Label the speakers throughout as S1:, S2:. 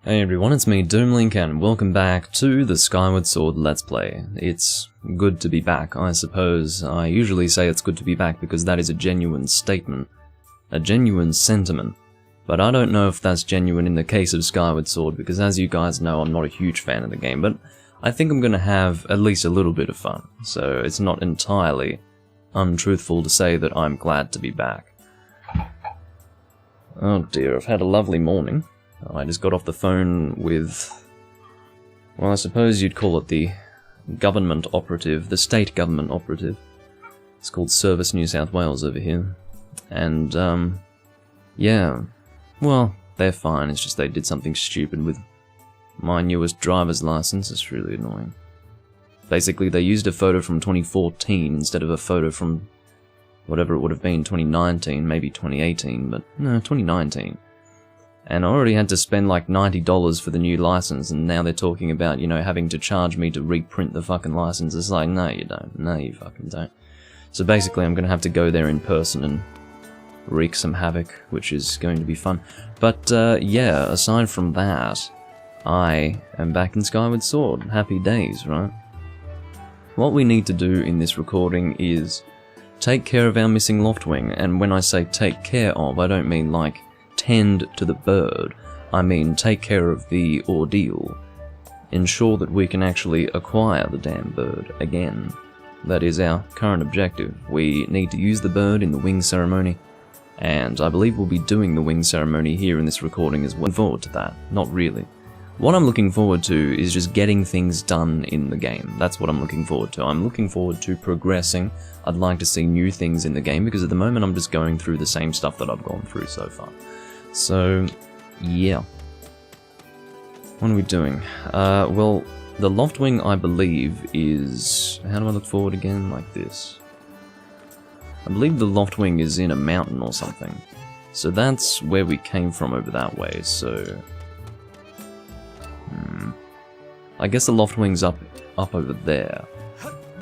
S1: Hey everyone, it's me, Doomlink, and welcome back to the Skyward Sword Let's Play. It's good to be back, I suppose. I usually say it's good to be back because that is a genuine statement, a genuine sentiment. But I don't know if that's genuine in the case of Skyward Sword, because as you guys know, I'm not a huge fan of the game, but I think I'm gonna have at least a little bit of fun, so it's not entirely untruthful to say that I'm glad to be back. Oh dear, I've had a lovely morning. I just got off the phone with, well, I suppose you'd call it the government operative, the state government operative. It's called Service New South Wales over here. And, yeah, well, they're fine, it's just they did something stupid with my newest driver's license. It's really annoying. Basically, they used a photo from 2014 instead of a photo from whatever it would have been, 2019, maybe 2018, but no, 2019. And I already had to spend like $90 for the new license, and now they're talking about, you know, having to charge me to reprint the fucking license. It's like, no you don't. No you fucking don't. So basically I'm gonna have to go there in person and wreak some havoc, which is going to be fun. But, yeah, aside from that, I am back in Skyward Sword. Happy days, right? What we need to do in this recording is take care of our missing Loftwing, and when I say take care of, I don't mean like tend to the bird, I mean take care of the ordeal. Ensure that we can actually acquire the damn bird again. That is our current objective. We need to use the bird in the wing ceremony, and I believe we'll be doing the wing ceremony here in this recording as well. Looking forward to that. Not really. What I'm looking forward to is just getting things done in the game. That's what I'm looking forward to. I'm looking forward to progressing. I'd like to see new things in the game, because at the moment I'm just going through the same stuff that I've gone through so far. So, yeah. What are we doing? Well, the Loftwing, I believe, is... How do I look forward again? Like this. I believe the Loftwing is in a mountain or something. So that's where we came from over that way, so... I guess the Loftwing's up over there.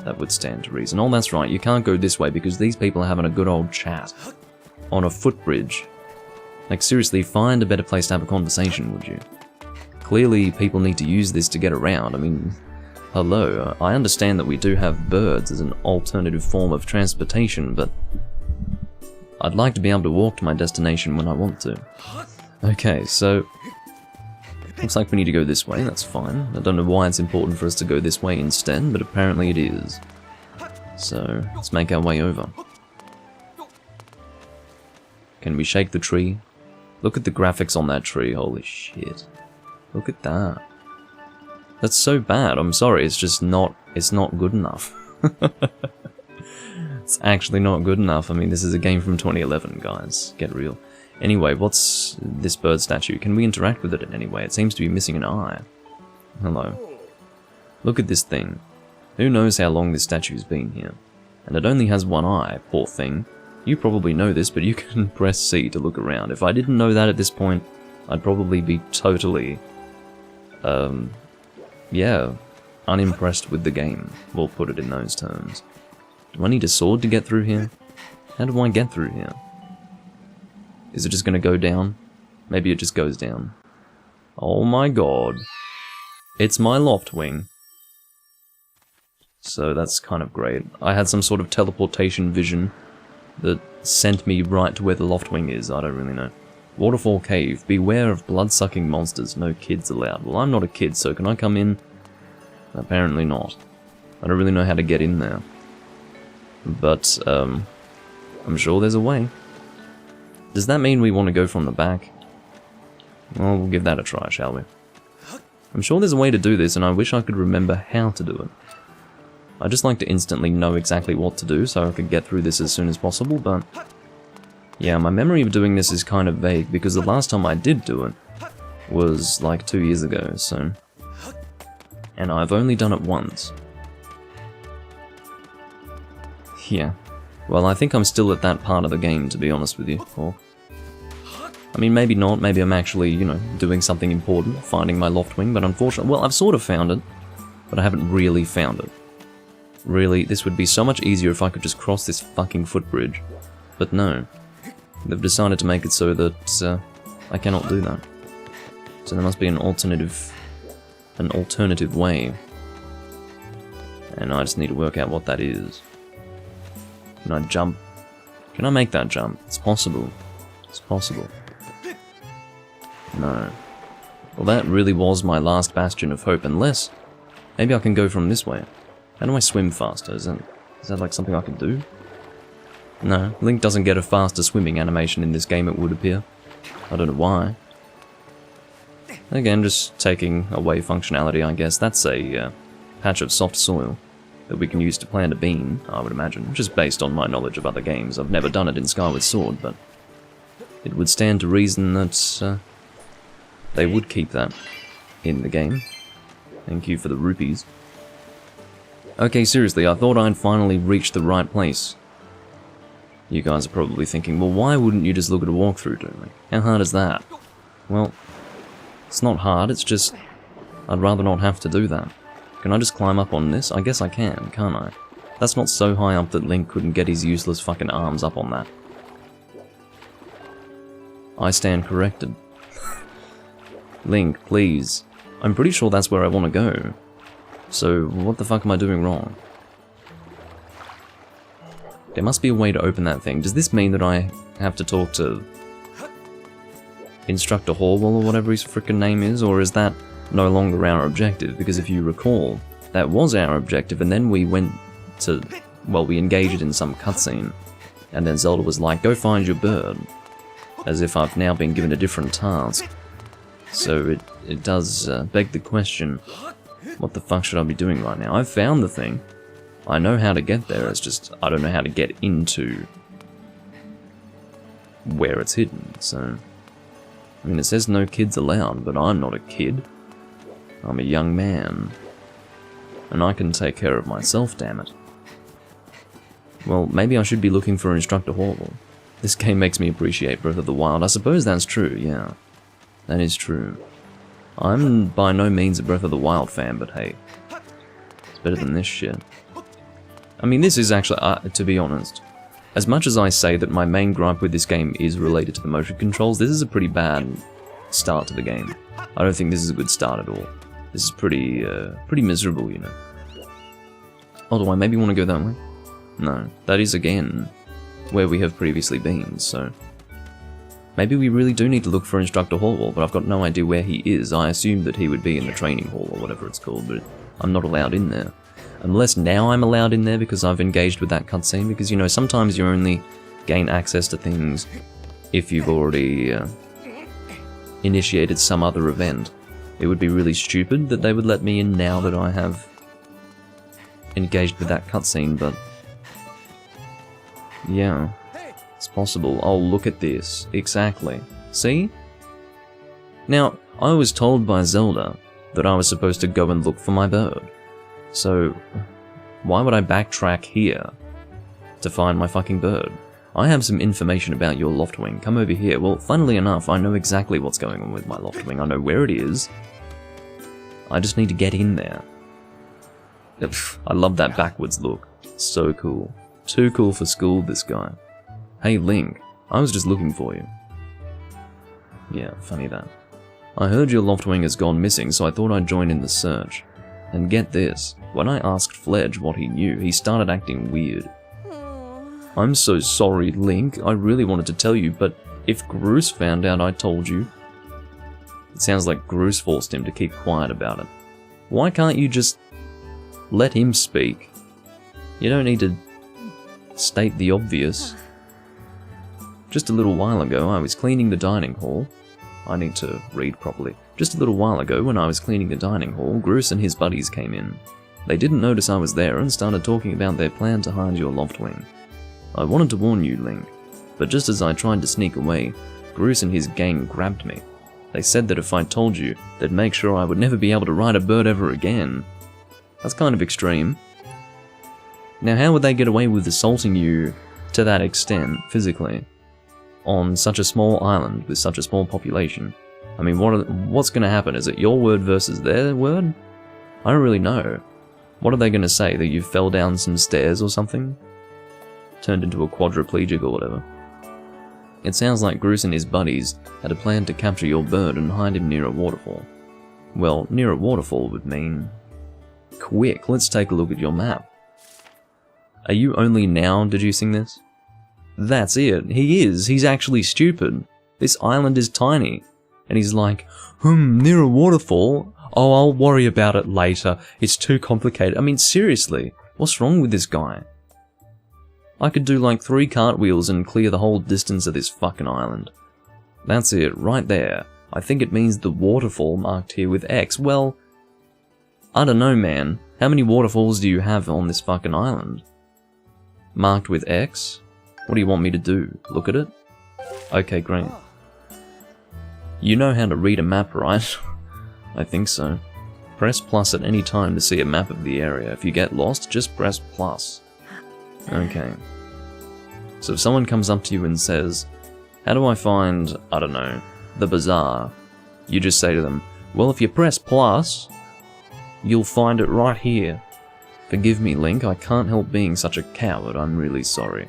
S1: That would stand to reason. Oh, that's right, you can't go this way because these people are having a good old chat. On a footbridge. Like, seriously, find a better place to have a conversation, would you? Clearly, people need to use this to get around. I mean, hello, I understand that we do have birds as an alternative form of transportation, but I'd like to be able to walk to my destination when I want to. Okay, so looks like we need to go this way, that's fine. I don't know why it's important for us to go this way instead, but apparently it is. So, let's make our way over. Can we shake the tree? Look at the graphics on that tree, holy shit. Look at that. That's so bad, I'm sorry, it's just not, it's not good enough. It's actually not good enough. I mean, this is a game from 2011, guys. Get real. Anyway, what's this bird statue? Can we interact with it in any way? It seems to be missing an eye. Hello. Look at this thing. Who knows how long this statue's been here? And it only has one eye, poor thing. You probably know this, but you can press C to look around. If I didn't know that at this point, I'd probably be totally, yeah, unimpressed with the game. We'll put it in those terms. Do I need a sword to get through here? How do I get through here? Is it just gonna go down? Maybe it just goes down. Oh my god. It's my Loftwing. So that's kind of great. I had some sort of teleportation vision that sent me right to where the Loftwing is, I don't really know. Waterfall Cave, beware of blood-sucking monsters, no kids allowed. Well, I'm not a kid, so can I come in? Apparently not. I don't really know how to get in there. But, I'm sure there's a way. Does that mean we want to go from the back? Well, we'll give that a try, shall we? I'm sure there's a way to do this, and I wish I could remember how to do it. I just like to instantly know exactly what to do so I could get through this as soon as possible, but yeah, my memory of doing this is kind of vague because the last time I did do it was like 2 years ago, so... And I've only done it once. Yeah. Well, I think I'm still at that part of the game, to be honest with you. Or, I mean, maybe not, maybe I'm actually, you know, doing something important, finding my Loftwing, but unfortunately, well, I've sort of found it, but I haven't really found it. Really, this would be so much easier if I could just cross this fucking footbridge. But no. They've decided to make it so that I cannot do that. So there must be an alternative way. And I just need to work out what that is. Can I jump? Can I make that jump? It's possible. It's possible. No. Well, that really was my last bastion of hope, unless maybe I can go from this way. How do I swim faster? Is that like something I can do? No, Link doesn't get a faster swimming animation in this game, it would appear. I don't know why. Again, just taking away functionality, I guess. That's a patch of soft soil that we can use to plant a bean, I would imagine. Just based on my knowledge of other games. I've never done it in Skyward Sword, but it would stand to reason that they would keep that in the game. Thank you for the rupees. Okay, seriously, I thought I'd finally reached the right place. You guys are probably thinking, well, why wouldn't you just look at a walkthrough, dude? How hard is that? Well, it's not hard, it's just I'd rather not have to do that. Can I just climb up on this? I guess I can, can't I? That's not so high up that Link couldn't get his useless fucking arms up on that. I stand corrected. Link, please. I'm pretty sure that's where I want to go. So, what the fuck am I doing wrong? There must be a way to open that thing. Does this mean that I have to talk to Instructor Horwell or whatever his frickin' name is? Or is that no longer our objective? Because if you recall, that was our objective, and then we went to, well, we engaged in some cutscene. And then Zelda was like, go find your bird. As if I've now been given a different task. So it does beg the question, what the fuck should I be doing right now? I've found the thing. I know how to get there, it's just I don't know how to get into where it's hidden, so... I mean, it says no kids allowed, but I'm not a kid. I'm a young man. And I can take care of myself, damn it. Well, maybe I should be looking for Instructor Horwell. This game makes me appreciate Breath of the Wild. I suppose that's true, yeah. That is true. I'm by no means a Breath of the Wild fan, but hey. It's better than this shit. I mean, this is actually, to be honest, as much as I say that my main gripe with this game is related to the motion controls, this is a pretty bad start to the game. I don't think this is a good start at all. This is pretty miserable, you know. Oh, do I maybe want to go that way? No, that is again where we have previously been, so... Maybe we really do need to look for Instructor Horwell, but I've got no idea where he is. I assumed that he would be in the training hall or whatever it's called, but I'm not allowed in there. Unless now I'm allowed in there because I've engaged with that cutscene, because, you know, sometimes you only gain access to things if you've already initiated some other event. It would be really stupid that they would let me in now that I have engaged with that cutscene, but... yeah, it's possible. Oh, look at this. Exactly. See? Now, I was told by Zelda that I was supposed to go and look for my bird. So, why would I backtrack here to find my fucking bird? I have some information about your Loftwing. Come over here. Well, funnily enough, I know exactly what's going on with my Loftwing. I know where it is. I just need to get in there. I love that backwards look. So cool. Too cool for school, this guy. Hey, Link. I was just looking for you. Yeah, funny that. I heard your Loftwing has gone missing, so I thought I'd join in the search. And get this, when I asked Fledge what he knew, he started acting weird. I'm so sorry, Link, I really wanted to tell you, but if Groose found out I told you... It sounds like Groose forced him to keep quiet about it. Why can't you just let him speak? You don't need to state the obvious. Just a little while ago, I was cleaning the dining hall. I need to read properly. Just a little while ago, when I was cleaning the dining hall, Groose and his buddies came in. They didn't notice I was there and started talking about their plan to hide your Loftwing. I wanted to warn you, Link, but just as I tried to sneak away, Groose and his gang grabbed me. They said that if I told you, they'd make sure I would never be able to ride a bird ever again. That's kind of extreme. Now, how would they get away with assaulting you to that extent, physically, on such a small island with such a small population? I mean, what's going to happen? Is it your word versus their word? I don't really know. What are they going to say? That you fell down some stairs or something? Turned into a quadriplegic or whatever? It sounds like Groose and his buddies had a plan to capture your bird and hide him near a waterfall. Well, near a waterfall would mean... Quick, let's take a look at your map. Are you only now deducing this? That's it, he is, he's actually stupid. This island is tiny. And he's like, near a waterfall? Oh, I'll worry about it later, it's too complicated. I mean, seriously, what's wrong with this guy? I could do like 3 cartwheels and clear the whole distance of this fucking island. That's it, right there. I think it means the waterfall marked here with X. Well, I don't know, man. How many waterfalls do you have on this fucking island? Marked with X? What do you want me to do? Look at it? Okay, great. You know how to read a map, right? I think so. Press plus at any time to see a map of the area. If you get lost, just press plus. Okay. So if someone comes up to you and says, how do I find, I don't know, the bazaar? You just say to them, well, if you press plus, you'll find it right here. Forgive me, Link, I can't help being such a coward, I'm really sorry.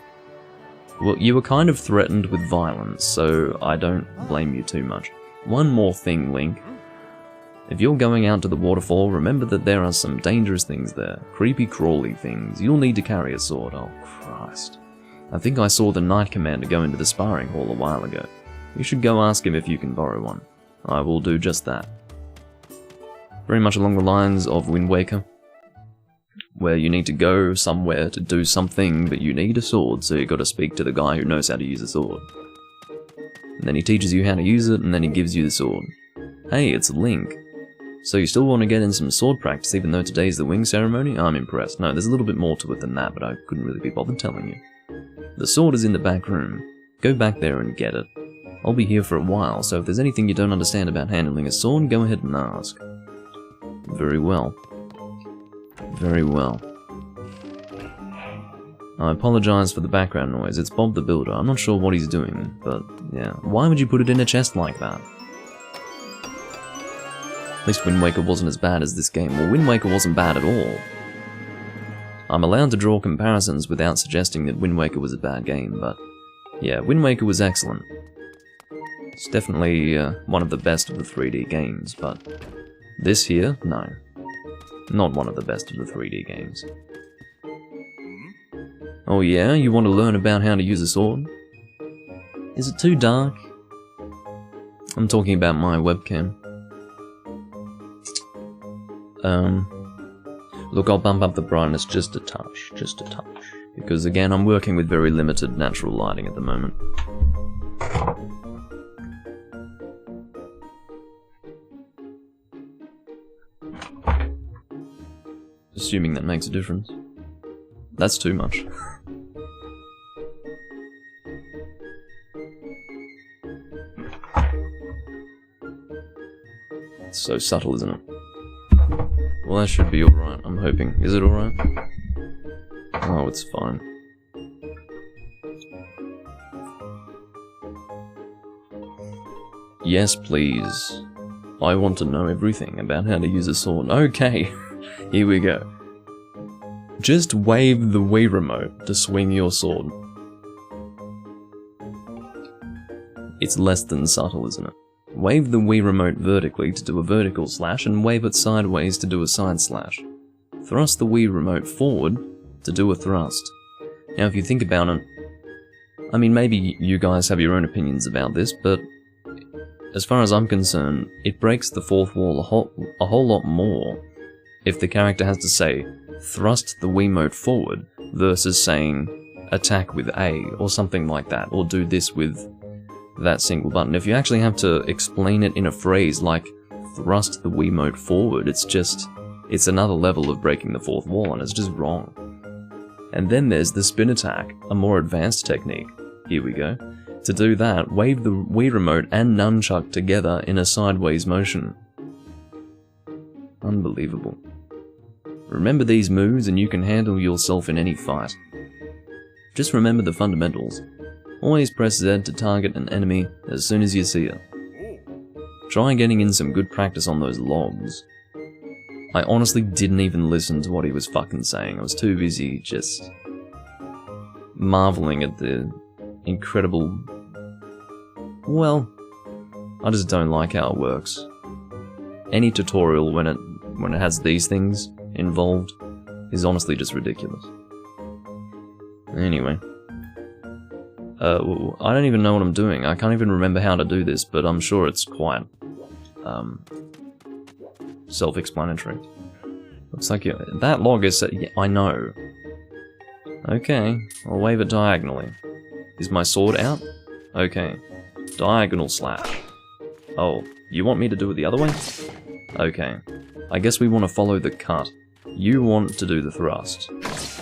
S1: Well, you were kind of threatened with violence, so I don't blame you too much. One more thing, Link. If you're going out to the waterfall, remember that there are some dangerous things there. Creepy crawly things. You'll need to carry a sword. Oh, Christ. I think I saw the Knight Commander go into the sparring hall a while ago. You should go ask him if you can borrow one. I will do just that. Very much along the lines of Wind Waker, where you need to go somewhere to do something, but you need a sword, so you gotta speak to the guy who knows how to use a sword. And then he teaches you how to use it, and then he gives you the sword. Hey, it's Link. So you still want to get in some sword practice even though today's the wing ceremony? I'm impressed. No, there's a little bit more to it than that, but I couldn't really be bothered telling you. The sword is in the back room. Go back there and get it. I'll be here for a while, so if there's anything you don't understand about handling a sword, go ahead and ask. Very well. Very well. I apologize for the background noise. It's Bob the Builder. I'm not sure what he's doing, but yeah. Why would you put it in a chest like that? At least Wind Waker wasn't as bad as this game. Well, Wind Waker wasn't bad at all. I'm allowed to draw comparisons without suggesting that Wind Waker was a bad game, but yeah, Wind Waker was excellent. It's definitely one of the best of the 3D games, but this here, no. Not one of the best of the 3D games. Oh yeah, you want to learn about how to use a sword? Is it too dark? I'm talking about my webcam. Look, I'll bump up the brightness just a touch, because again, I'm working with very limited natural lighting at the moment. Assuming that makes a difference. That's too much. It's so subtle, isn't it? Well, that should be alright, I'm hoping. Is it alright? Oh, it's fine. Yes, please. I want to know everything about how to use a sword. Okay, here we go. Just wave the Wii remote to swing your sword. It's less than subtle, isn't it? Wave the Wii remote vertically to do a vertical slash, and wave it sideways to do a side slash. Thrust the Wii remote forward to do a thrust. Now if you think about it, I mean maybe you guys have your own opinions about this, but as far as I'm concerned, it breaks the fourth wall a whole lot more if the character has to say, thrust the Wiimote forward, versus saying, attack with A, or something like that, or do this with that single button. If you actually have to explain it in a phrase like, thrust the Wiimote forward, it's another level of breaking the fourth wall, and it's just wrong. And then there's the spin attack, a more advanced technique. Here we go. To do that, wave the Wii remote and nunchuck together in a sideways motion. Unbelievable. Remember these moves and you can handle yourself in any fight. Just remember the fundamentals. Always press Z to target an enemy as soon as you see it. Try getting in some good practice on those logs. I honestly didn't even listen to what he was fucking saying. I was too busy just marveling at the incredible Well, I just don't like how it works. Any tutorial when it has these things involved is honestly just ridiculous. Anyway. I don't even know what I'm doing. I can't even remember how to do this, but I'm sure it's quite self-explanatory. Looks like that log is... Yeah, I know. Okay, I'll wave it diagonally. Is my sword out? Okay. Diagonal slash. Oh, you want me to do it the other way? Okay. I guess we want to follow the cut. You want to do the thrust.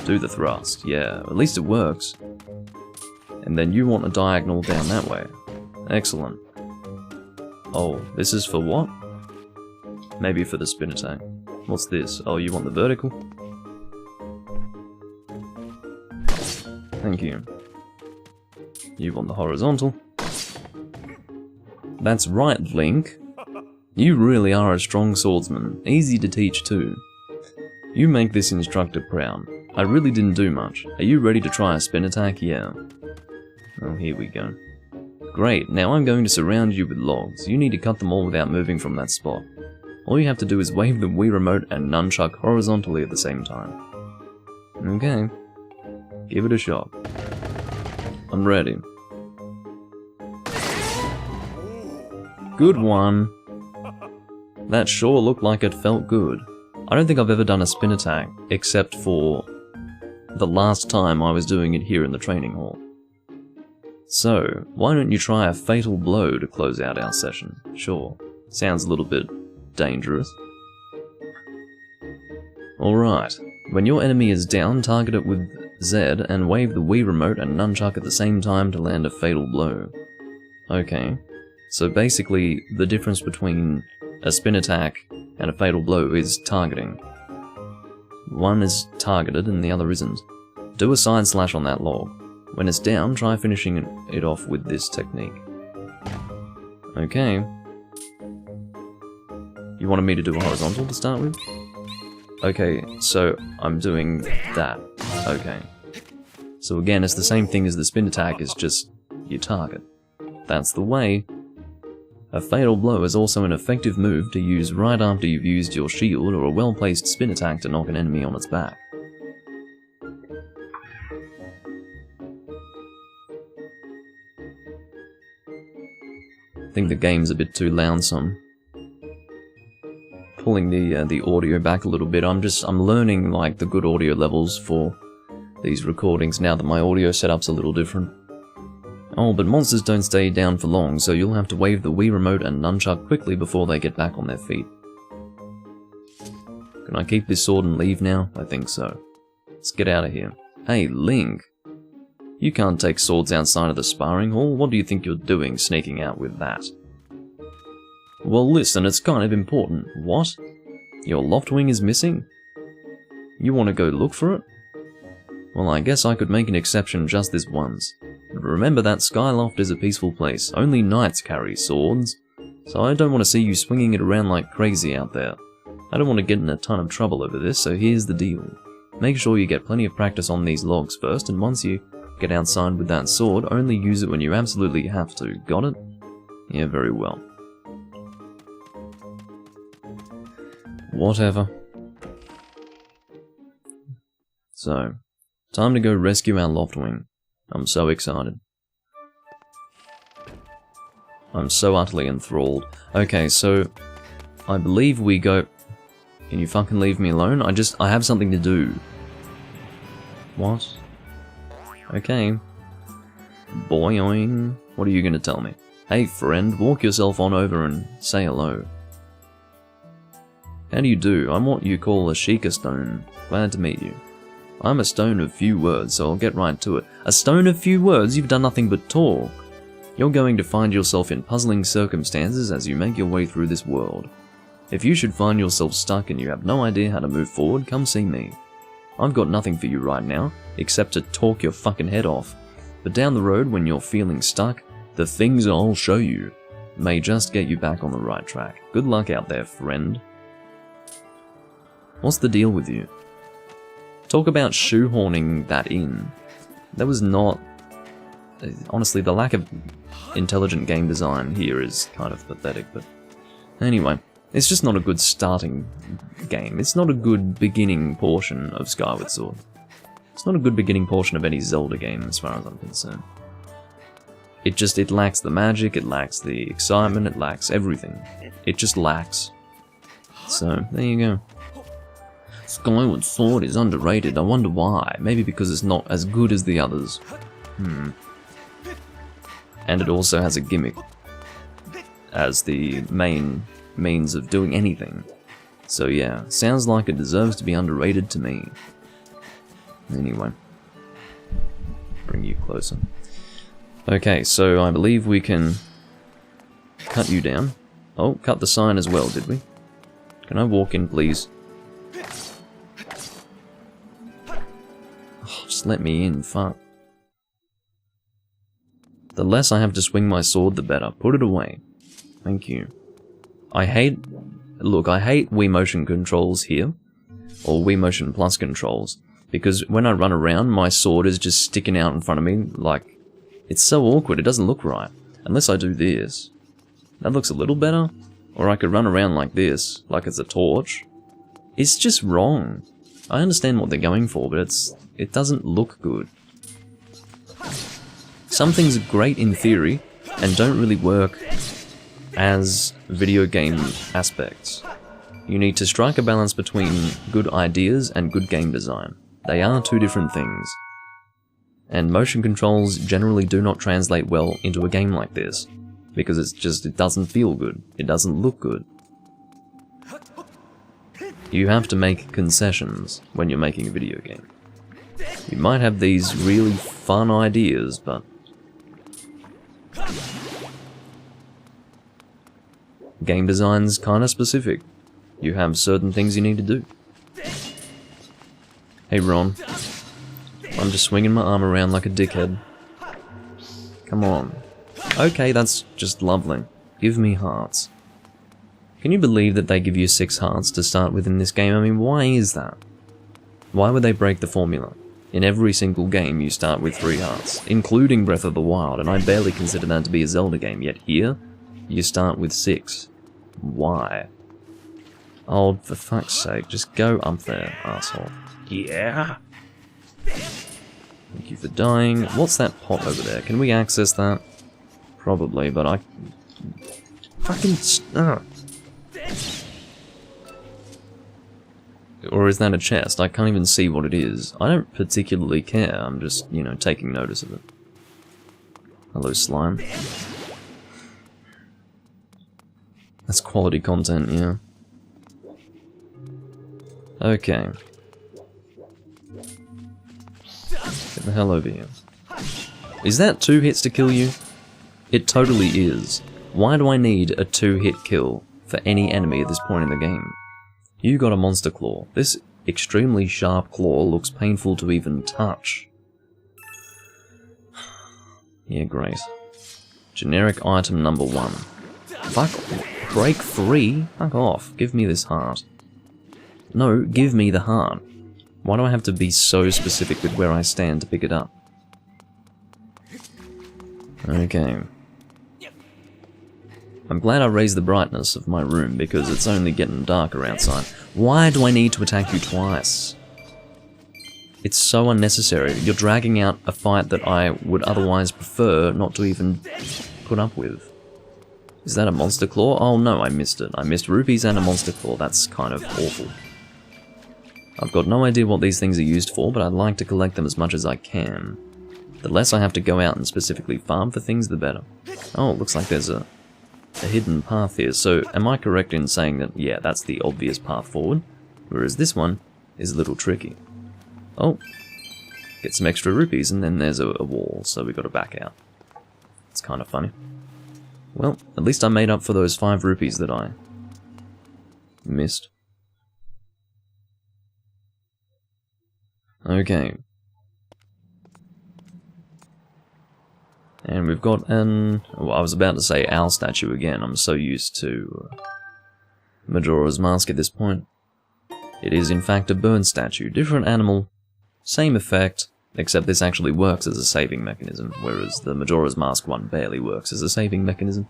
S1: Do the thrust, yeah. At least it works. And then you want a diagonal down that way. Excellent. Oh, this is for what? Maybe for the spin attack. What's this? Oh, you want the vertical? Thank you. You want the horizontal. That's right, Link. You really are a strong swordsman. Easy to teach too. You make this instructor proud. I really didn't do much. Are you ready to try a spin attack? Yeah. Oh, here we go. Great, now I'm going to surround you with logs. You need to cut them all without moving from that spot. All you have to do is wave the Wii Remote and nunchuck horizontally at the same time. Okay. Give it a shot. I'm ready. Good one. That sure looked like it felt good. I don't think I've ever done a spin attack, except for the last time I was doing it here in the training hall. So, why don't you try a fatal blow to close out our session? Sure. Sounds a little bit dangerous. Alright. When your enemy is down, target it with Z and wave the Wii Remote and nunchuck at the same time to land a fatal blow. Okay. So basically, the difference between a spin attack and a fatal blow is targeting. One is targeted and the other isn't. Do a side slash on that log. When it's down, try finishing it off with this technique. Okay. You wanted me to do a horizontal to start with? Okay, so I'm doing that. Okay. So again, it's the same thing as the spin attack, it's just you target. That's the way. A fatal blow is also an effective move to use right after you've used your shield or a well-placed spin attack to knock an enemy on its back. I think the game's a bit too loud-some. Pulling the audio back a little bit. I'm learning like the good audio levels for these recordings now that my audio setup's a little different. Oh, but monsters don't stay down for long, so you'll have to wave the Wii Remote and nunchuck quickly before they get back on their feet. Can I keep this sword and leave now? I think so. Let's get out of here. Hey, Link! You can't take swords outside of the sparring hall. What do you think you're doing sneaking out with that? Well, listen, it's kind of important. What? Your Loftwing is missing? You want to go look for it? Well, I guess I could make an exception just this once. But remember that Skyloft is a peaceful place. Only knights carry swords. So I don't want to see you swinging it around like crazy out there. I don't want to get in a ton of trouble over this, so here's the deal. Make sure you get plenty of practice on these logs first, and once you get outside with that sword, only use it when you absolutely have to. Got it? Yeah, very well. Whatever. So, time to go rescue our Loftwing. I'm so excited. I'm so utterly enthralled. Okay, so I believe we go... Can you fucking leave me alone? I have something to do. What? Okay. Boing. What are you gonna tell me? Hey friend, walk yourself on over and say hello. How do you do? I'm what you call a Sheikah Stone. Glad to meet you. I'm a stone of few words, so I'll get right to it. A stone of few words? You've done nothing but talk. You're going to find yourself in puzzling circumstances as you make your way through this world. If you should find yourself stuck and you have no idea how to move forward, come see me. I've got nothing for you right now, except to talk your fucking head off. But down the road, when you're feeling stuck, the things I'll show you may just get you back on the right track. Good luck out there, friend. What's the deal with you? Talk about shoehorning that in. That was not honestly, the lack of intelligent game design here is kind of pathetic, but anyway, it's just not a good starting game. It's not a good beginning portion of Skyward Sword. It's not a good beginning portion of any Zelda game, as far as I'm concerned. It lacks the magic, it lacks the excitement, it lacks everything. It just lacks. So, there you go. Skyward Sword is underrated. I wonder why. Maybe because it's not as good as the others. And it also has a gimmick as the main means of doing anything. So yeah, sounds like it deserves to be underrated to me. Anyway. Bring you closer. Okay, so I believe we can cut you down. Oh, cut the sign as well, did we? Can I walk in, please? Oh, just let me in, fuck. The less I have to swing my sword, the better. Put it away. Thank you. I hate Wii Motion controls here, or Wii Motion Plus controls, because when I run around, my sword is just sticking out in front of me, like, it's so awkward, it doesn't look right. Unless I do this. That looks a little better. Or I could run around like this, like it's a torch. It's just wrong. I understand what they're going for, but it doesn't look good. Some things are great in theory, and don't really work as video game aspects. You need to strike a balance between good ideas and good game design. They are two different things. And motion controls generally do not translate well into a game like this, because it doesn't feel good. It doesn't look good. You have to make concessions when you're making a video game. You might have these really fun ideas, but game design's kinda specific. You have certain things you need to do. Hey Ron. I'm just swinging my arm around like a dickhead. Come on. Okay, that's just lovely. Give me hearts. Can you believe that they give you 6 hearts to start with in this game? I mean, why is that? Why would they break the formula? In every single game you start with 3 hearts, including Breath of the Wild, and I barely consider that to be a Zelda game, yet here, you start with 6. Why? Oh, for fuck's sake, just go up there, asshole. Yeah! Thank you for dying. What's that pot over there? Can we access that? Probably, but I... fucking... Or is that a chest? I can't even see what it is. I don't particularly care, I'm just, you know, taking notice of it. Hello, slime. That's quality content, yeah. Okay. Get the hell over here. Is that 2 hits to kill you? It totally is. Why do I need a 2-hit kill for any enemy at this point in the game? You got a monster claw. This extremely sharp claw looks painful to even touch. Yeah, great. Generic item number 1. Fuck. Break 3? Fuck off. Give me this heart. No, give me the heart. Why do I have to be so specific with where I stand to pick it up? Okay. I'm glad I raised the brightness of my room because it's only getting darker outside. Why do I need to attack you twice? It's so unnecessary. You're dragging out a fight that I would otherwise prefer not to even put up with. Is that a monster claw? Oh no, I missed it. I missed rupees and a monster claw. That's kind of awful. I've got no idea what these things are used for, but I'd like to collect them as much as I can. The less I have to go out and specifically farm for things, the better. Oh, it looks like there's a hidden path here. So, am I correct in saying that, yeah, that's the obvious path forward? Whereas this one is a little tricky. Oh, get some extra rupees, and then there's a wall, so we got to back out. It's kind of funny. Well, at least I made up for those 5 rupees that I missed. Okay. And we've got an... well, I was about to say owl statue again. I'm so used to Majora's Mask at this point. It is in fact a burn statue. Different animal, same effect, Except this actually works as a saving mechanism, whereas the Majora's Mask one barely works as a saving mechanism.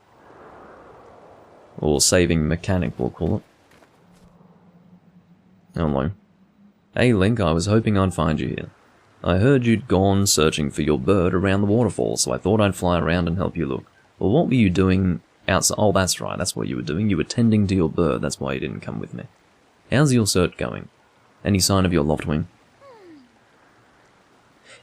S1: Or saving mechanic, we'll call it. Hello. Hey Link, I was hoping I'd find you here. I heard you'd gone searching for your bird around the waterfall, so I thought I'd fly around and help you look. Well, what were you doing outside? Oh, that's right, that's what you were doing. You were tending to your bird, that's why you didn't come with me. How's your search going? Any sign of your Loftwing?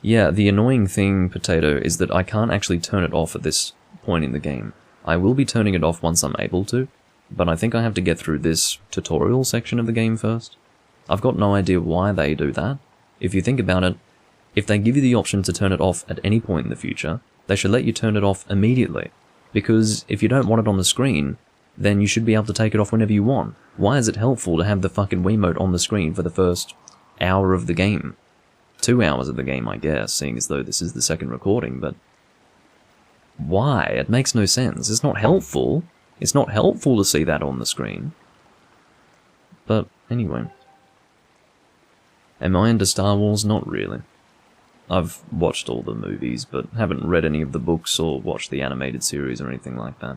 S1: Yeah, the annoying thing, Potato, is that I can't actually turn it off at this point in the game. I will be turning it off once I'm able to, but I think I have to get through this tutorial section of the game first. I've got no idea why they do that. If you think about it, if they give you the option to turn it off at any point in the future, they should let you turn it off immediately. Because if you don't want it on the screen, then you should be able to take it off whenever you want. Why is it helpful to have the fucking Wiimote on the screen for the first hour of the game? 2 hours of the game, I guess, seeing as though this is the second recording, but... why? It makes no sense. It's not helpful. It's not helpful to see that on the screen. But, anyway. Am I into Star Wars? Not really. I've watched all the movies, but haven't read any of the books or watched the animated series or anything like that.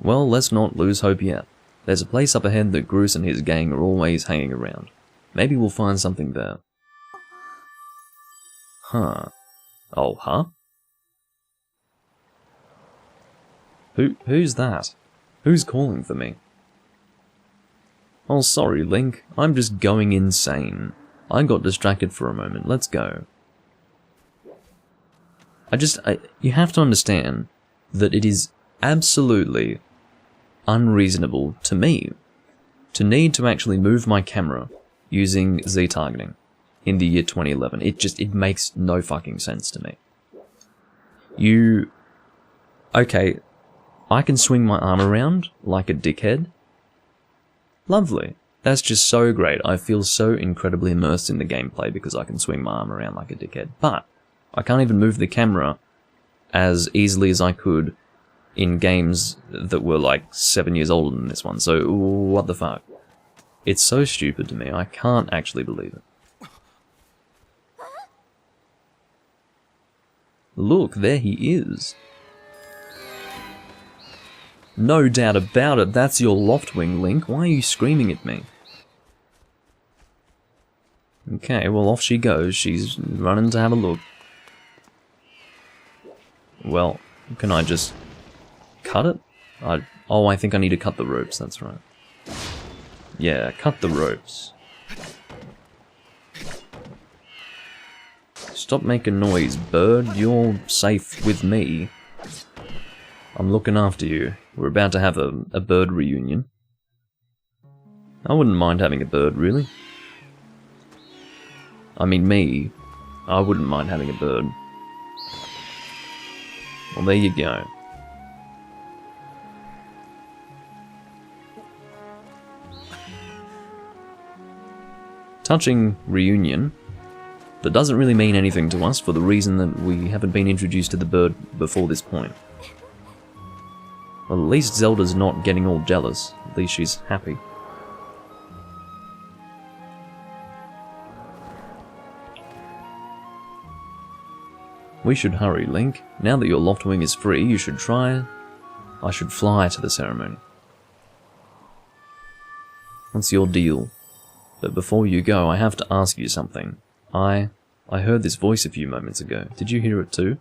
S1: Well, let's not lose hope yet. There's a place up ahead that Groose and his gang are always hanging around. Maybe we'll find something there. Huh. Oh, huh? Who's that? Who's calling for me? Oh, sorry, Link. I'm just going insane. I got distracted for a moment. Let's go. You have to understand that it is absolutely unreasonable to me to need to actually move my camera using Z-targeting in the year 2011. It makes no fucking sense to me. Okay, I can swing my arm around like a dickhead. Lovely. That's just so great. I feel so incredibly immersed in the gameplay because I can swing my arm around like a dickhead. But I can't even move the camera as easily as I could in games that were like 7 years older than this one. So, what the fuck? It's so stupid to me. I can't actually believe it. Look, there he is. No doubt about it, that's your Loftwing, Link. Why are you screaming at me? Okay, well off she goes. She's running to have a look. Well, can I just cut it? Oh, I think I need to cut the ropes, that's right. Yeah, cut the ropes. Stop making noise, bird. You're safe with me. I'm looking after you. We're about to have a bird reunion. I wouldn't mind having a bird, really. I mean, me. I wouldn't mind having a bird. Well, there you go. Touching reunion, that doesn't really mean anything to us for the reason that we haven't been introduced to the bird before this point. Well, at least Zelda's not getting all jealous. At least she's happy. We should hurry, Link. Now that your Loftwing is free, you should try... I should fly to the ceremony. What's your deal? But before you go, I have to ask you something. I heard this voice a few moments ago. Did you hear it too?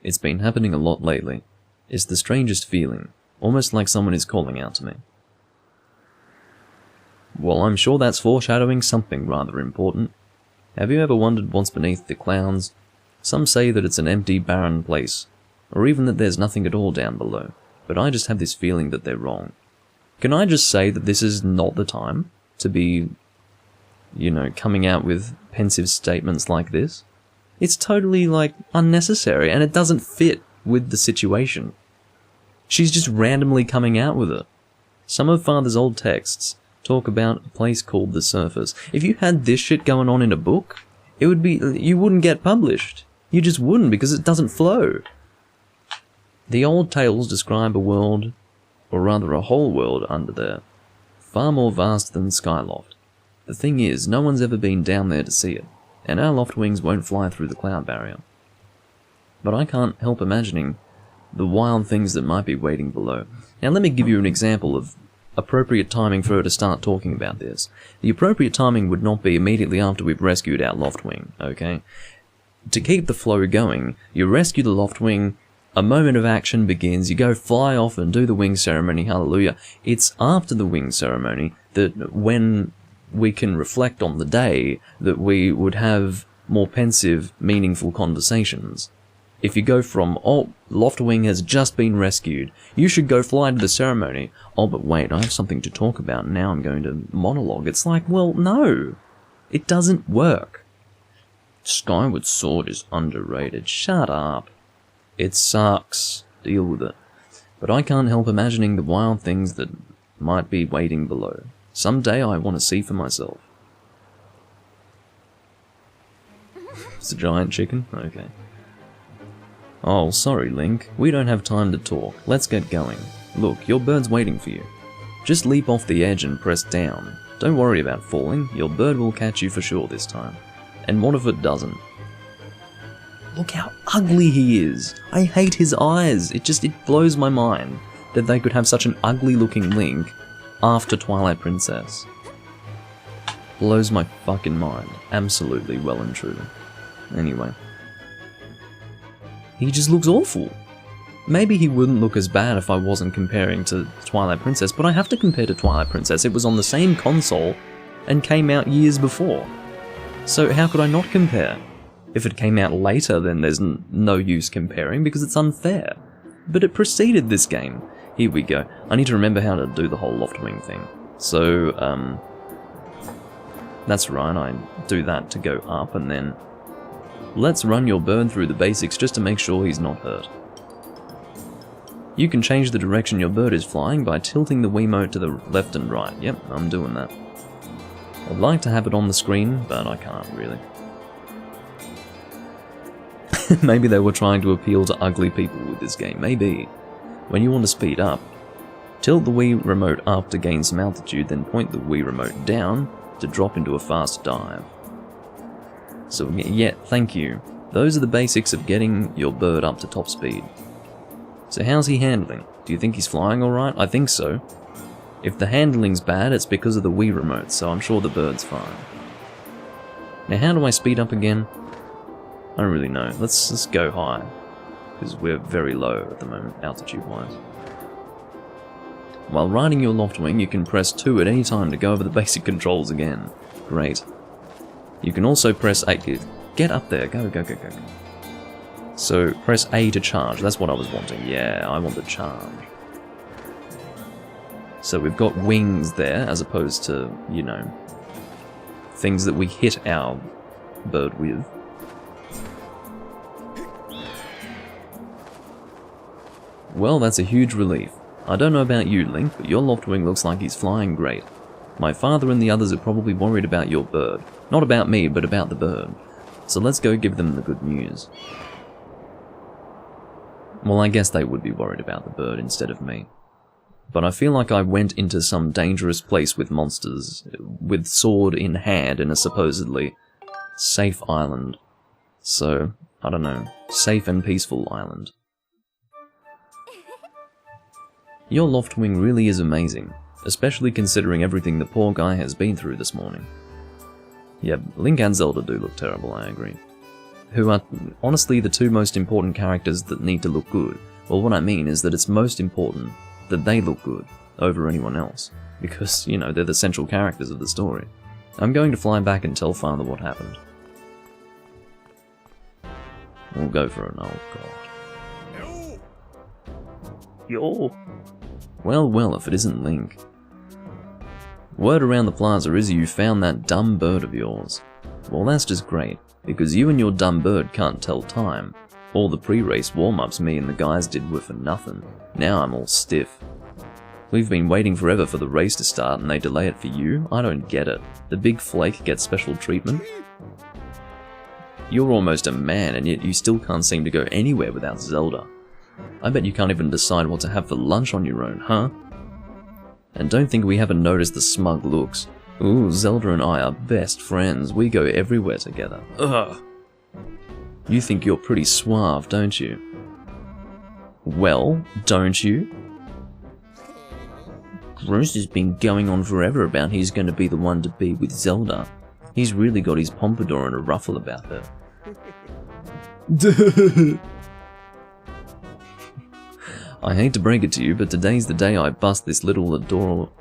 S1: It's been happening a lot lately. It's the strangest feeling, almost like someone is calling out to me. Well, I'm sure that's foreshadowing something rather important. Have you ever wondered what's beneath the clouds? Some say that it's an empty, barren place, or even that there's nothing at all down below, but I just have this feeling that they're wrong. Can I just say that this is not the time to be, you know, coming out with pensive statements like this? It's totally, like, unnecessary, and it doesn't fit with the situation. She's just randomly coming out with it. Some of Father's old texts talk about a place called the Surface. If you had this shit going on in a book, it would be... you wouldn't get published. You just wouldn't, because it doesn't flow. The old tales describe a world, or rather a whole world under there, far more vast than Skyloft. The thing is, no one's ever been down there to see it, and our Loftwings won't fly through the cloud barrier. But I can't help imagining the wild things that might be waiting below. Now let me give you an example of appropriate timing for her to start talking about this. The appropriate timing would not be immediately after we've rescued our Loftwing, okay? To keep the flow going, you rescue the Loftwing, a moment of action begins, you go fly off and do the wing ceremony, hallelujah. It's after the wing ceremony that when we can reflect on the day that we would have more pensive, meaningful conversations. If you go from, oh, Loftwing has just been rescued, you should go fly to the ceremony. Oh, but wait, I have something to talk about, now I'm going to monologue. It's like, well, no. It doesn't work. Skyward Sword is underrated. Shut up. It sucks. Deal with it. But I can't help imagining the wild things that might be waiting below. Someday I want to see for myself. It's a giant chicken? Okay. Oh, sorry, Link. We don't have time to talk. Let's get going. Look, your bird's waiting for you. Just leap off the edge and press down. Don't worry about falling. Your bird will catch you for sure this time. And what if it doesn't? Look how ugly he is. I hate his eyes. It blows my mind that they could have such an ugly looking Link after Twilight Princess. Blows my fucking mind. Absolutely, well and truly. Anyway. He just looks awful. Maybe he wouldn't look as bad if I wasn't comparing to Twilight Princess, but I have to compare to Twilight Princess. It was on the same console and came out years before. So how could I not compare? If it came out later, then there's no use comparing because it's unfair. But it preceded this game. Here we go. I need to remember how to do the whole Loftwing thing. So, that's right, I do that to go up and then let's run your bird through the basics just to make sure he's not hurt. You can change the direction your bird is flying by tilting the Wiimote to the left and right. Yep, I'm doing that. I'd like to have it on the screen, but I can't really. Maybe they were trying to appeal to ugly people with this game, maybe. When you want to speed up, tilt the Wii Remote up to gain some altitude, then point the Wii Remote down to drop into a fast dive. So yeah, thank you. Those are the basics of getting your bird up to top speed. So how's he handling? Do you think he's flying alright? I think so. If the handling's bad, it's because of the Wii Remote, so I'm sure the bird's fine. Now how do I speed up again? I don't really know. Let's go high, because we're very low at the moment, altitude-wise. While riding your Loftwing, you can press 2 at any time to go over the basic controls again. Great. You can also press A. Get up there. Go. So, press A to charge. That's what I was wanting. Yeah, I want the charge. So we've got wings there, as opposed to, you know, things that we hit our bird with. Well, that's a huge relief. I don't know about you, Link, but your Loftwing looks like he's flying great. My father and the others are probably worried about your bird. Not about me, but about the bird. So let's go give them the good news. Well, I guess they would be worried about the bird instead of me. But I feel like I went into some dangerous place with monsters, with sword in hand in a supposedly safe island. So, I don't know, safe and peaceful island. Your Loftwing really is amazing, especially considering everything the poor guy has been through this morning. Yeah, Link and Zelda do look terrible, I agree. Who are honestly the two most important characters that need to look good. Well, what I mean is that it's most important that they look good over anyone else, because, you know, they're the central characters of the story. I'm going to fly back and tell Father what happened. We'll go for it. Oh god. Yo! Well, if it isn't Link. Word around the plaza is you found that dumb bird of yours. Well, that's just great, because you and your dumb bird can't tell time. All the pre-race warm-ups me and the guys did were for nothing. Now I'm all stiff. We've been waiting forever for the race to start and they delay it for you? I don't get it. The big flake gets special treatment? You're almost a man and yet you still can't seem to go anywhere without Zelda. I bet you can't even decide what to have for lunch on your own, huh? And don't think we haven't noticed the smug looks. Ooh, Zelda and I are best friends. We go everywhere together. Ugh. You think you're pretty suave, don't you? Well, don't you? Bruce has been going on forever about he's going to be the one to be with Zelda. He's really got his pompadour and a ruffle about her. I hate to break it to you, but today's the day I bust this adorable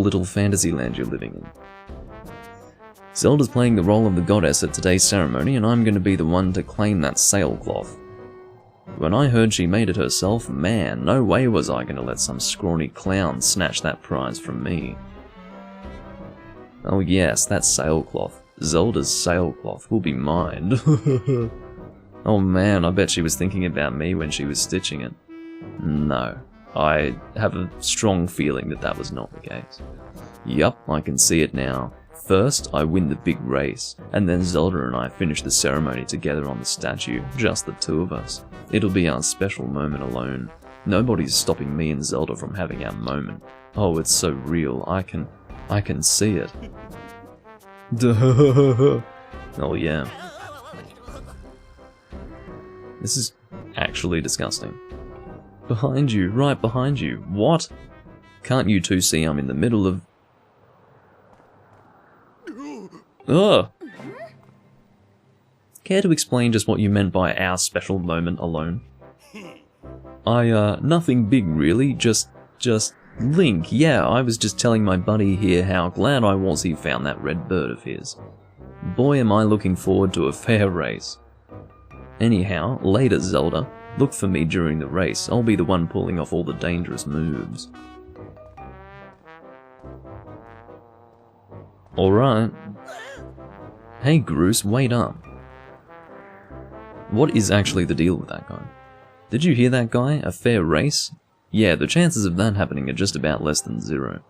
S1: little fantasy land you're living in. Zelda's playing the role of the goddess at today's ceremony, and I'm going to be the one to claim that sailcloth. When I heard she made it herself, man, no way was I going to let some scrawny clown snatch that prize from me. Oh yes, that sailcloth. Zelda's sailcloth will be mine. Oh man, I bet she was thinking about me when she was stitching it. No, I have a strong feeling that that was not the case. Yup, I can see it now. First, I win the big race, and then Zelda and I finish the ceremony together on the statue, just the two of us. It'll be our special moment alone. Nobody's stopping me and Zelda from having our moment. Oh, it's so real, I can see it. Oh yeah. This is actually disgusting. Behind you, right behind you. What? Can't you two see I'm in the middle of... Ugh! Care to explain just what you meant by our special moment alone? Nothing big really, just Link, yeah, I was just telling my buddy here how glad I was he found that red bird of his. Boy am I looking forward to a fair race. Anyhow, later Zelda, look for me during the race, I'll be the one pulling off all the dangerous moves. Alright. Hey Groose, wait up. What is actually the deal with that guy? Did you hear that guy? A fair race? Yeah, the chances of that happening are just about less than 0.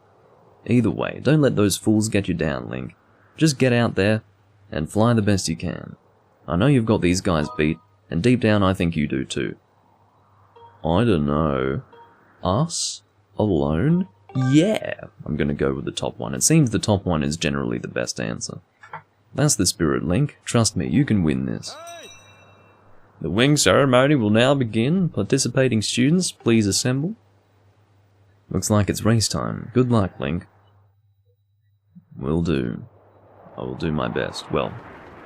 S1: Either way, don't let those fools get you down, Link. Just get out there and fly the best you can. I know you've got these guys beat, and deep down I think you do too. I don't know. Us? Alone? Yeah! I'm gonna go with the top one. It seems the top one is generally the best answer. That's the spirit, Link. Trust me, you can win this. The wing ceremony will now begin. Participating students, please assemble. Looks like it's race time. Good luck, Link. Will do. I will do my best. Well,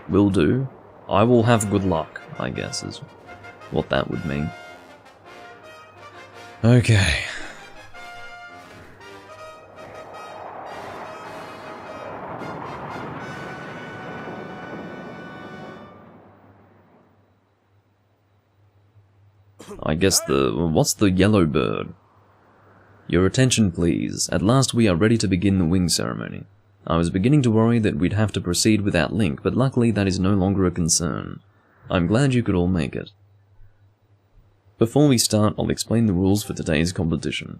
S1: will do. I will have good luck, I guess, is what that would mean. Okay. I guess what's the yellow bird? Your attention please, at last we are ready to begin the wing ceremony. I was beginning to worry that we'd have to proceed without Link, but luckily that is no longer a concern. I'm glad you could all make it. Before we start, I'll explain the rules for today's competition.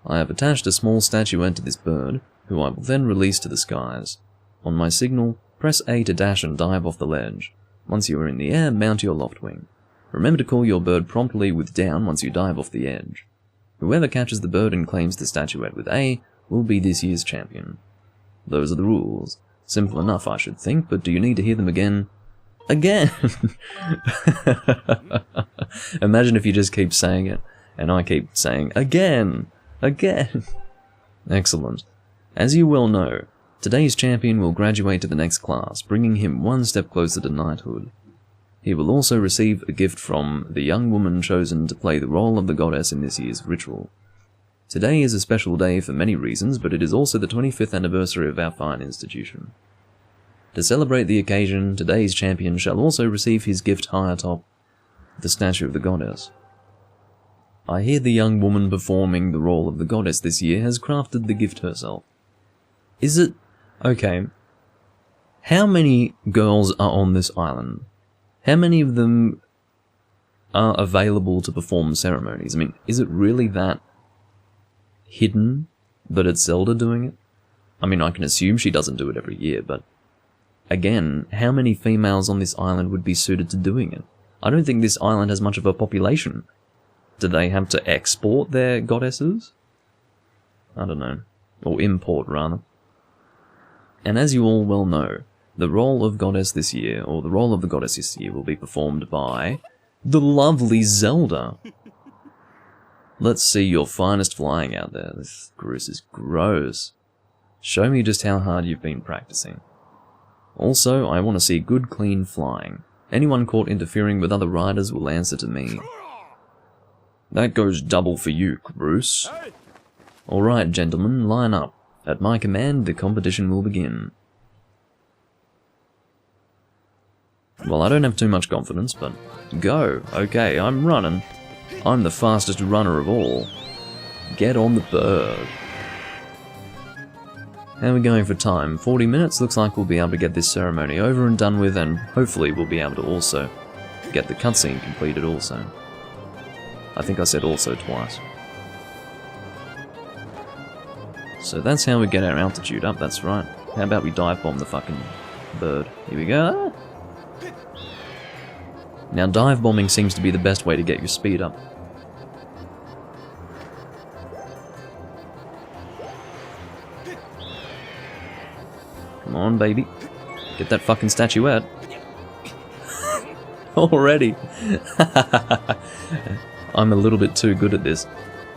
S1: I have attached a small statuette to this bird, who I will then release to the skies. On my signal, press A to dash and dive off the ledge. Once you are in the air, mount your Loftwing. Remember to call your bird promptly with down once you dive off the edge. Whoever catches the bird and claims the statuette with A will be this year's champion. Those are the rules. Simple enough, I should think, but do you need to hear them again? Again! Imagine if you just keep saying it, and I keep saying, again! Again! Excellent. As you well know, today's champion will graduate to the next class, bringing him one step closer to knighthood. He will also receive a gift from the young woman chosen to play the role of the goddess in this year's ritual. Today is a special day for many reasons, but it is also the 25th anniversary of our fine institution. To celebrate the occasion, today's champion shall also receive his gift high atop the statue of the goddess. I hear the young woman performing the role of the goddess this year has crafted the gift herself. Is it... okay. How many girls are on this island? How many of them are available to perform ceremonies? I mean, is it really that hidden that it's Zelda doing it? I mean, I can assume she doesn't do it every year, but again, how many females on this island would be suited to doing it? I don't think this island has much of a population. Do they have to export their goddesses? I don't know. Or import, rather. And as you all well know, the role of goddess this year, or the role of the goddess this year, will be performed by the lovely Zelda. Let's see your finest flying out there. This Groose is gross. Show me just how hard you've been practicing. Also, I want to see good, clean flying. Anyone caught interfering with other riders will answer to me. That goes double for you, Groose. Alright, gentlemen, line up. At my command, the competition will begin. Well, I don't have too much confidence, but go. Okay, I'm running. I'm the fastest runner of all. Get on the bird. How are we going for time? 40 minutes? Looks like we'll be able to get this ceremony over and done with, and hopefully we'll be able to also get the cutscene completed also. I think I said also twice. So that's how we get our altitude up, that's right. How about we dive bomb the fucking bird? Here we go. Now dive bombing seems to be the best way to get your speed up. Come on, baby. Get that fucking statuette. Already. I'm a little bit too good at this.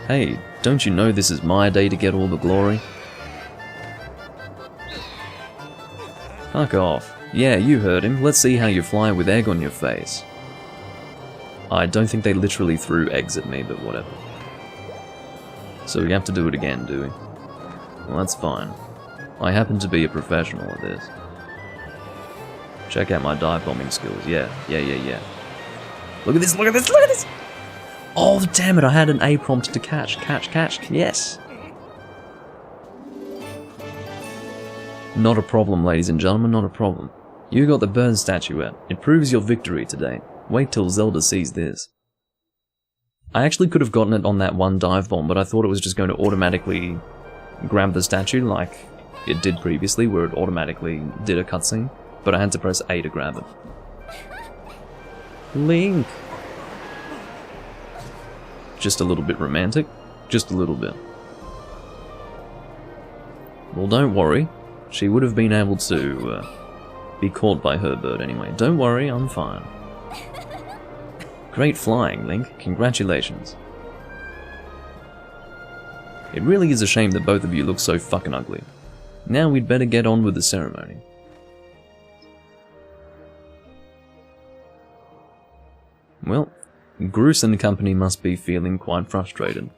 S1: Hey, don't you know this is my day to get all the glory? Fuck off. Yeah, you heard him. Let's see how you fly with egg on your face. I don't think they literally threw eggs at me, but whatever. So we have to do it again, do we? Well, that's fine. I happen to be a professional at this. Check out my dive bombing skills. Yeah. Look at this, look at this, look at this! Oh, damn it, I had an A prompt to catch. Catch. Yes! Not a problem, ladies and gentlemen, not a problem. You got the bird statuette. It proves your victory today. Wait till Zelda sees this. I actually could have gotten it on that one dive bomb, but I thought it was just going to automatically grab the statue like it did previously, where it automatically did a cutscene, but I had to press A to grab it. Link! Just a little bit romantic. Just a little bit. Well, don't worry. She would have been able to be caught by her bird anyway. Don't worry, I'm fine. Great flying, Link. Congratulations. It really is a shame that both of you look so fucking ugly. Now we'd better get on with the ceremony. Well, Groose and the company must be feeling quite frustrated.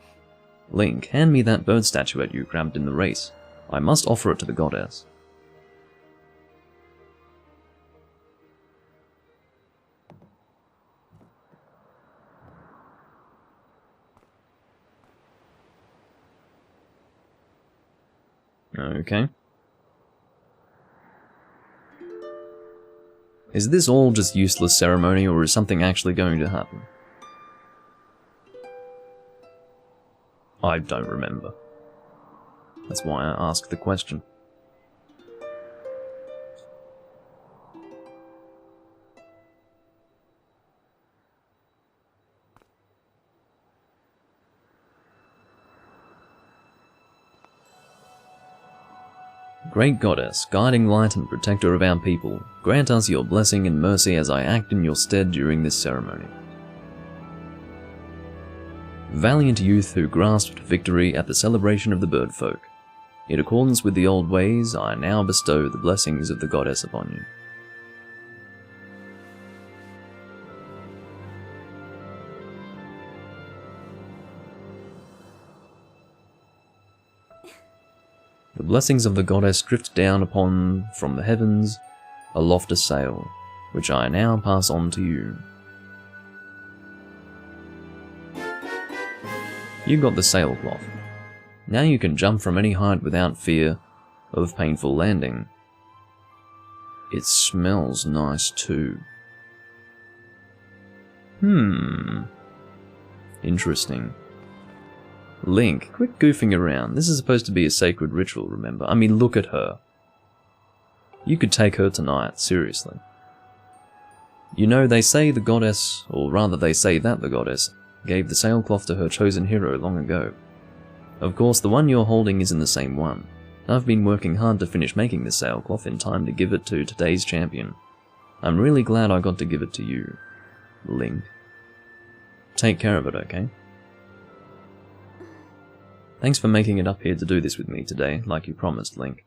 S1: Link, hand me that bird statuette you grabbed in the race. I must offer it to the goddess. Okay. Is this all just useless ceremony, or is something actually going to happen? I don't remember. That's why I asked the question. Great Goddess, guiding light and protector of our people, grant us your blessing and mercy as I act in your stead during this ceremony. Valiant youth who grasped victory at the celebration of the bird folk, in accordance with the old ways, I now bestow the blessings of the goddess upon you. The blessings of the goddess drift down upon, from the heavens, aloft a sail, which I now pass on to you. You got the sailcloth. Now you can jump from any height without fear of painful landing. It smells nice too. Interesting. Link, quit goofing around. This is supposed to be a sacred ritual, remember? I mean, look at her. You could take her tonight, seriously. You know, they say the goddess, or rather they say that the goddess, gave the sailcloth to her chosen hero long ago. Of course, the one you're holding isn't the same one. I've been working hard to finish making this sailcloth in time to give it to today's champion. I'm really glad I got to give it to you, Link. Take care of it, okay? Thanks for making it up here to do this with me today, like you promised, Link.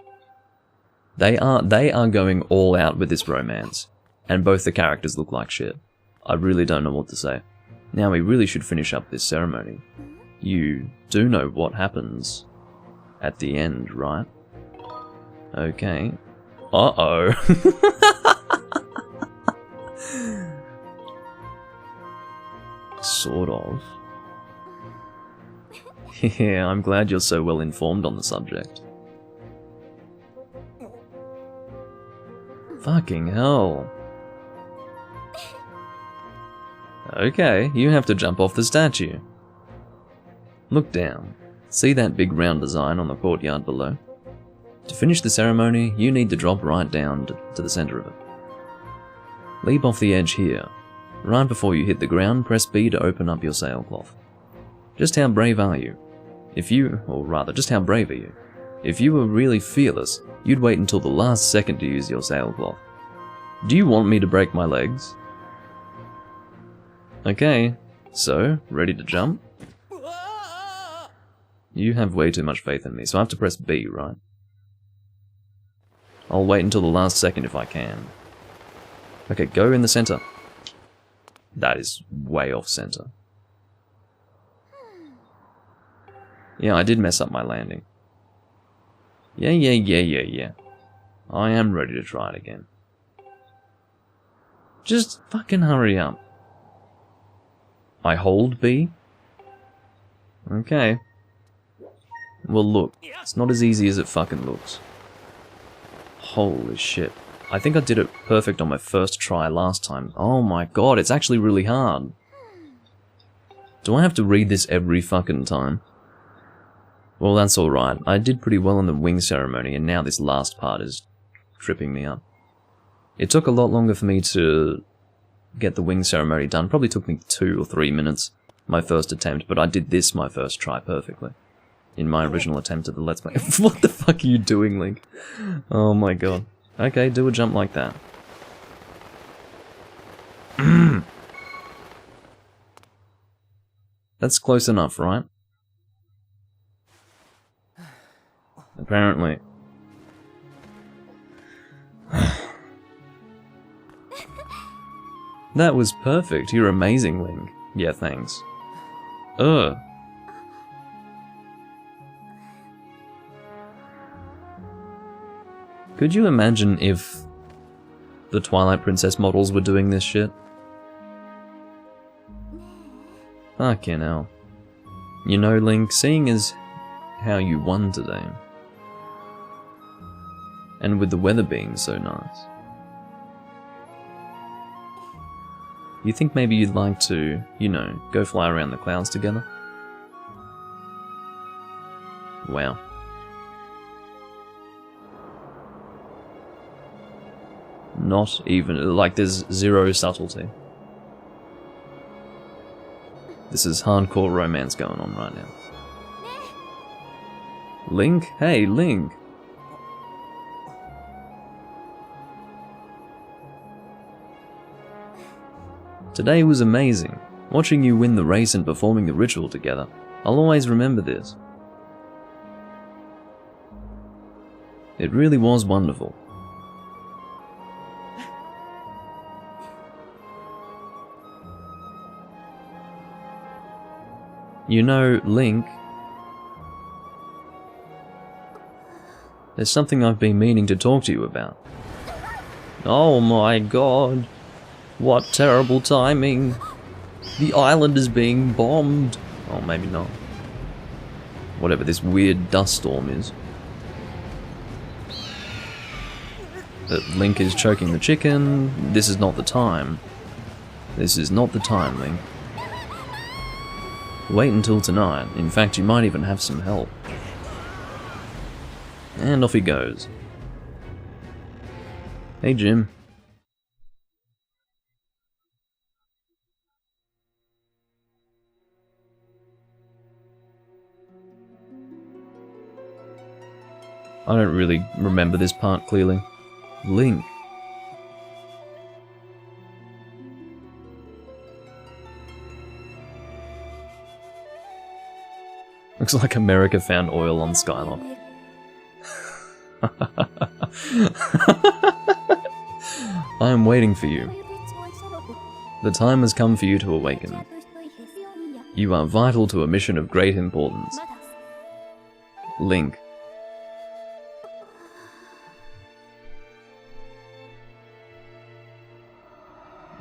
S1: They are going all out with this romance, and both the characters look like shit. I really don't know what to say. Now we really should finish up this ceremony. You do know what happens at the end, right? Okay. Uh-oh. Sort of. Yeah, I'm glad you're so well informed on the subject. Fucking hell. Okay, you have to jump off the statue. Look down. See that big round design on the courtyard below? To finish the ceremony, you need to drop right down to the center of it. Leap off the edge here. Right before you hit the ground, press B to open up your sailcloth. Just how brave are you? Just how brave are you? If you were really fearless, you'd wait until the last second to use your sailcloth. Do you want me to break my legs? Okay, so, ready to jump? You have way too much faith in me, so I have to press B, right? I'll wait until the last second if I can. Okay, go in the center. That is way off center. Yeah, I did mess up my landing. Yeah. I am ready to try it again. Just fucking hurry up. I hold B? Okay. Well look, it's not as easy as it fucking looks. Holy shit. I think I did it perfect on my first try last time. Oh my god, it's actually really hard. Do I have to read this every fucking time? Well, that's alright. I did pretty well in the wing ceremony, and now this last part is tripping me up. It took a lot longer for me to get the wing ceremony done. Probably took me 2 or 3 minutes, my first attempt, but I did this my first try perfectly. In my original attempt at the Let's Play. What the fuck are you doing, Link? Oh my god. Okay, do a jump like that. That's close enough, right? Apparently. That was perfect. You're amazing, Link. Yeah, thanks. Ugh. Could you imagine if the Twilight Princess models were doing this shit? Fucking hell. You know, Link, seeing as how you won today, and with the weather being so nice, you think maybe you'd like to, you know, go fly around the clouds together? Wow. Not even, like, there's zero subtlety. This is hardcore romance going on right now. Link? Hey, Link! Today was amazing. Watching you win the race and performing the ritual together. I'll always remember this. It really was wonderful. You know, Link, there's something I've been meaning to talk to you about. Oh my god. What terrible timing. The island is being bombed. Oh, maybe not. Whatever this weird dust storm is. That Link is choking the chicken. This is not the time. This is not the time, Link. Wait until tonight. In fact, you might even have some help. And off he goes. Hey, Jim. I don't really remember this part clearly. Link. Looks like America found oil on Skylock. I am waiting for you. The time has come for you to awaken. You are vital to a mission of great importance. Link.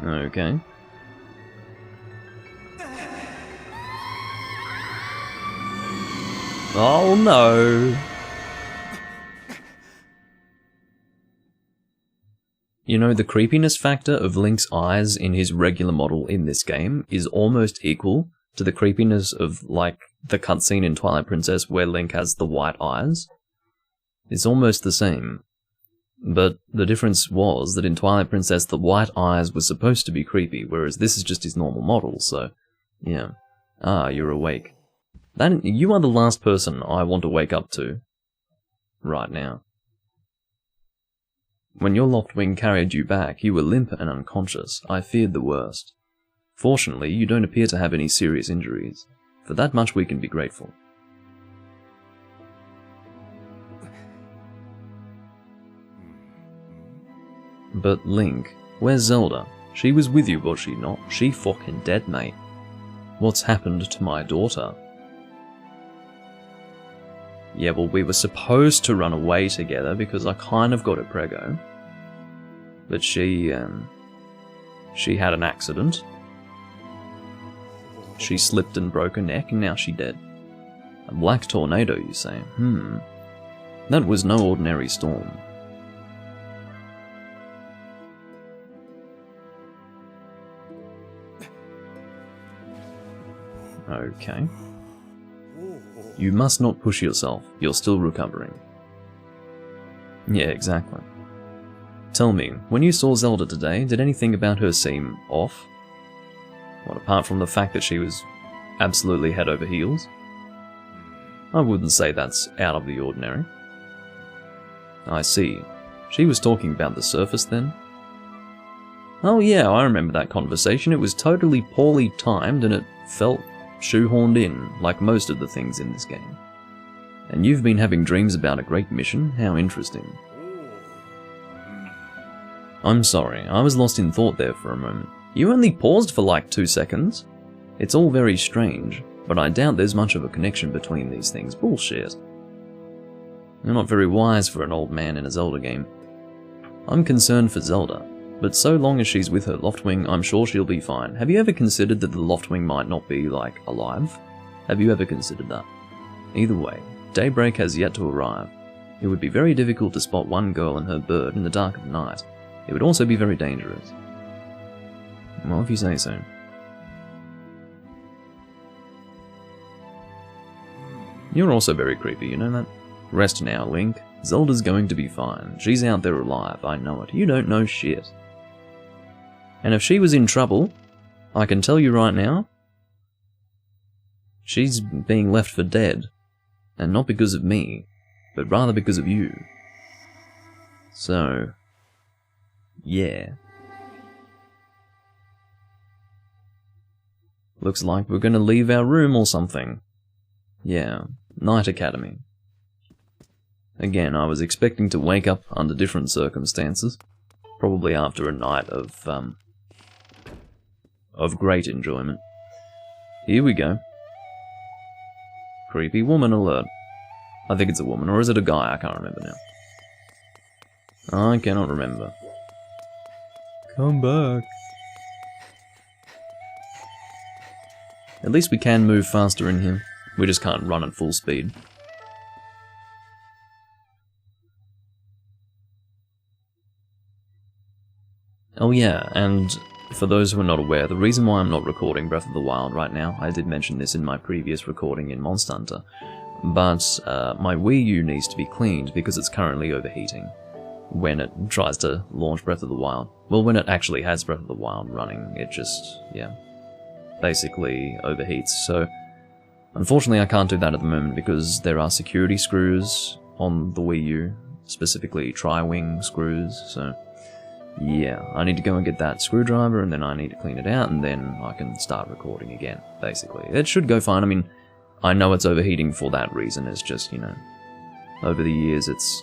S1: Okay. Oh no! You know, the creepiness factor of Link's eyes in his regular model in this game is almost equal to the creepiness of, like, the cutscene in Twilight Princess where Link has the white eyes. It's almost the same. But the difference was that in Twilight Princess the white eyes were supposed to be creepy, whereas this is just his normal model, so... yeah. Ah, you're awake. You are the last person I want to wake up to. Right now. When your Loftwing carried you back, you were limp and unconscious. I feared the worst. Fortunately, you don't appear to have any serious injuries. For that much we can be grateful. But Link, where's Zelda? She was with you, was she not? She fucking dead, mate. What's happened to my daughter? Yeah, well, we were supposed to run away together because I kind of got a prego. But she had an accident. She slipped and broke her neck and now she's dead. A black tornado, you say? That was no ordinary storm. Okay. You must not push yourself, you're still recovering. Yeah, exactly. Tell me, when you saw Zelda today, did anything about her seem off? What, apart from the fact that she was absolutely head over heels? I wouldn't say that's out of the ordinary. I see. She was talking about the surface then? Oh yeah, I remember that conversation. It was totally poorly timed and it felt shoehorned in, like most of the things in this game. And you've been having dreams about a great mission? How interesting. I'm sorry, I was lost in thought there for a moment. You only paused for like 2 seconds. It's all very strange, but I doubt there's much of a connection between these things. Bullshit. You're not very wise for an old man in a Zelda game. I'm concerned for Zelda, but so long as she's with her Loftwing, I'm sure she'll be fine. Have you ever considered that the Loftwing might not be, like, alive? Have you ever considered that? Either way, daybreak has yet to arrive. It would be very difficult to spot one girl and her bird in the dark of night. It would also be very dangerous. Well, if you say so. You're also very creepy, you know that? Rest now, Link. Zelda's going to be fine. She's out there alive, I know it. You don't know shit. And if she was in trouble, I can tell you right now, she's being left for dead. And not because of me, but rather because of you. So, yeah. Looks like we're gonna leave our room or something. Yeah, Night Academy. Again, I was expecting to wake up under different circumstances. Probably after a night of great enjoyment. Here we go. Creepy woman alert. I think it's a woman, or is it a guy? I can't remember now. I cannot remember. Come back. At least we can move faster in here. We just can't run at full speed. Oh yeah, and for those who are not aware, the reason why I'm not recording Breath of the Wild right now, I did mention this in my previous recording in Monster Hunter, but my Wii U needs to be cleaned because it's currently overheating when it tries to launch Breath of the Wild. Well, when it actually has Breath of the Wild running, it just, yeah, basically overheats. So, unfortunately I can't do that at the moment because there are security screws on the Wii U, specifically tri-wing screws, so yeah, I need to go and get that screwdriver, and then I need to clean it out, and then I can start recording again, basically. It should go fine. I mean, I know it's overheating for that reason. It's just, you know, over the years it's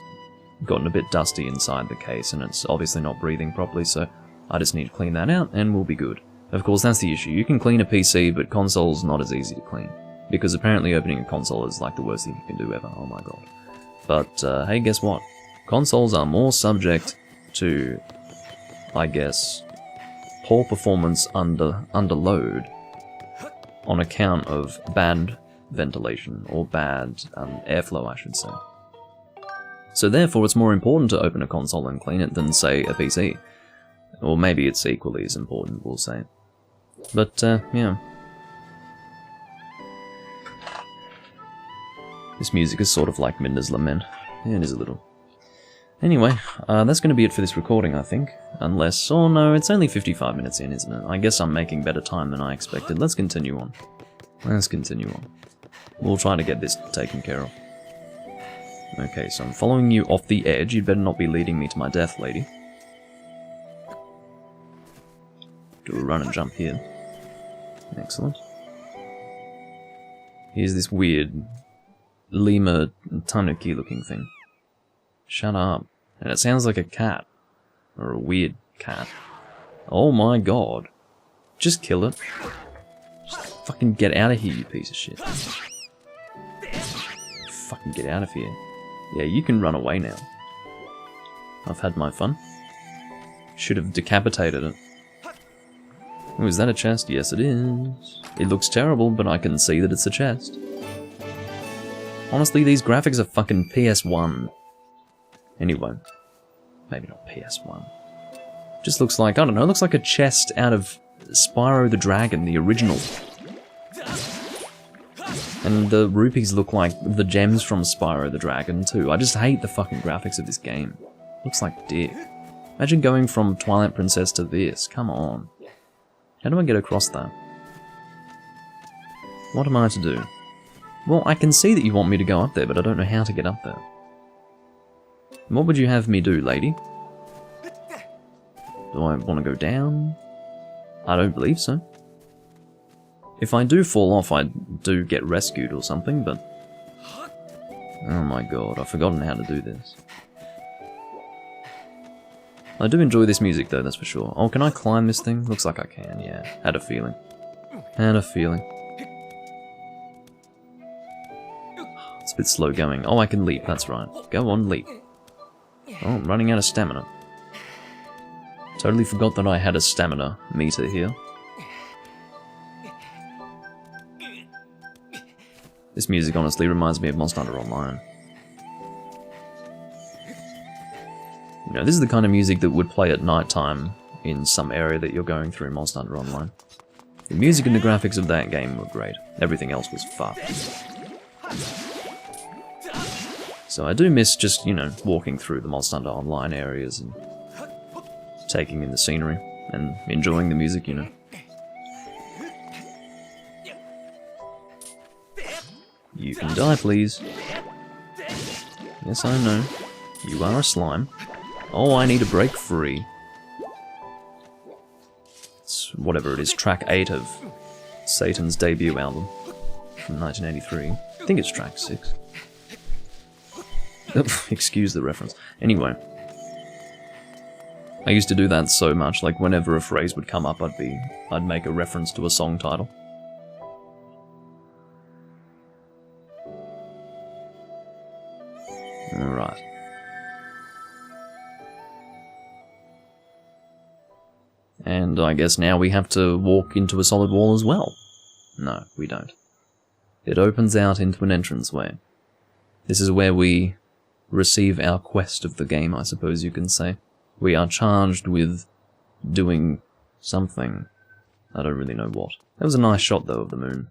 S1: gotten a bit dusty inside the case, and it's obviously not breathing properly, so I just need to clean that out, and we'll be good. Of course, that's the issue. You can clean a PC, but console's not as easy to clean, because apparently opening a console is like the worst thing you can do ever. Oh my god. But, hey, guess what? Consoles are more subject to, I guess, poor performance under load on account of bad ventilation, or bad airflow, I should say. So therefore, it's more important to open a console and clean it than, say, a PC. Or maybe it's equally as important, we'll say. But, yeah. This music is sort of like Minda's Lament. Yeah, it is a little. Anyway, that's going to be it for this recording, I think. Unless... oh no, it's only 55 minutes in, isn't it? I guess I'm making better time than I expected. Let's continue on. Let's continue on. We'll try to get this taken care of. Okay, so I'm following you off the edge. You'd better not be leading me to my death, lady. Do a run and jump here. Excellent. Here's this weird lemur tanuki looking thing. Shut up. And it sounds like a cat. Or a weird cat. Oh my god. Just kill it. Just fucking get out of here, you piece of shit. Fucking get out of here. Yeah, you can run away now. I've had my fun. Should have decapitated it. Oh, is that a chest? Yes, it is. It looks terrible, but I can see that it's a chest. Honestly, these graphics are fucking PS1. Anyway. Maybe not PS1. Just looks like, I don't know, it looks like a chest out of Spyro the Dragon, the original. And the rupees look like the gems from Spyro the Dragon, too. I just hate the fucking graphics of this game. Looks like dick. Imagine going from Twilight Princess to this. Come on. How do I get across that? What am I to do? Well, I can see that you want me to go up there, but I don't know how to get up there. What would you have me do, lady? Do I want to go down? I don't believe so. If I do fall off, I do get rescued or something, but... oh my god, I've forgotten how to do this. I do enjoy this music though, that's for sure. Oh, can I climb this thing? Looks like I can, yeah. Had a feeling. Had a feeling. It's a bit slow going. Oh, I can leap, that's right. Go on, leap. Oh, I'm running out of stamina. Totally forgot that I had a stamina meter here. This music honestly reminds me of Monster Hunter Online. You know, this is the kind of music that would play at night time in some area that you're going through in Monster Hunter Online. The music and the graphics of that game were great. Everything else was fucked. So I do miss just, you know, walking through the Monster Hunter Online areas and taking in the scenery and enjoying the music, you know. You can die, please. Yes, I know. You are a slime. Oh, I need to break free. It's whatever it is, track 8 of Satan's debut album from 1983. I think it's track 6. Excuse the reference. Anyway. I used to do that so much, like whenever a phrase would come up, I'd make a reference to a song title. Alright. And I guess now we have to walk into a solid wall as well. No, we don't. It opens out into an entranceway. This is where we receive our quest of the game, I suppose you can say. We are charged with doing something. I don't really know what. That was a nice shot, though, of the moon.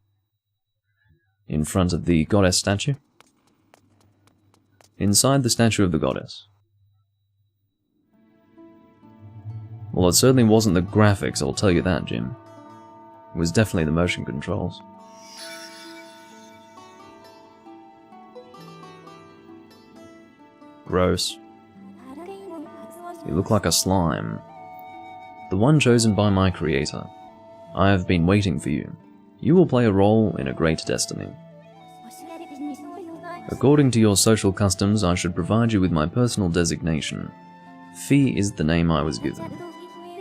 S1: In front of the goddess statue. Inside the statue of the goddess. Well, it certainly wasn't the graphics, I'll tell you that, Jim. It was definitely the motion controls. Gross. You look like a slime. The one chosen by my creator. I have been waiting for you. You will play a role in a great destiny. According to your social customs, I should provide you with my personal designation. Fee is the name I was given.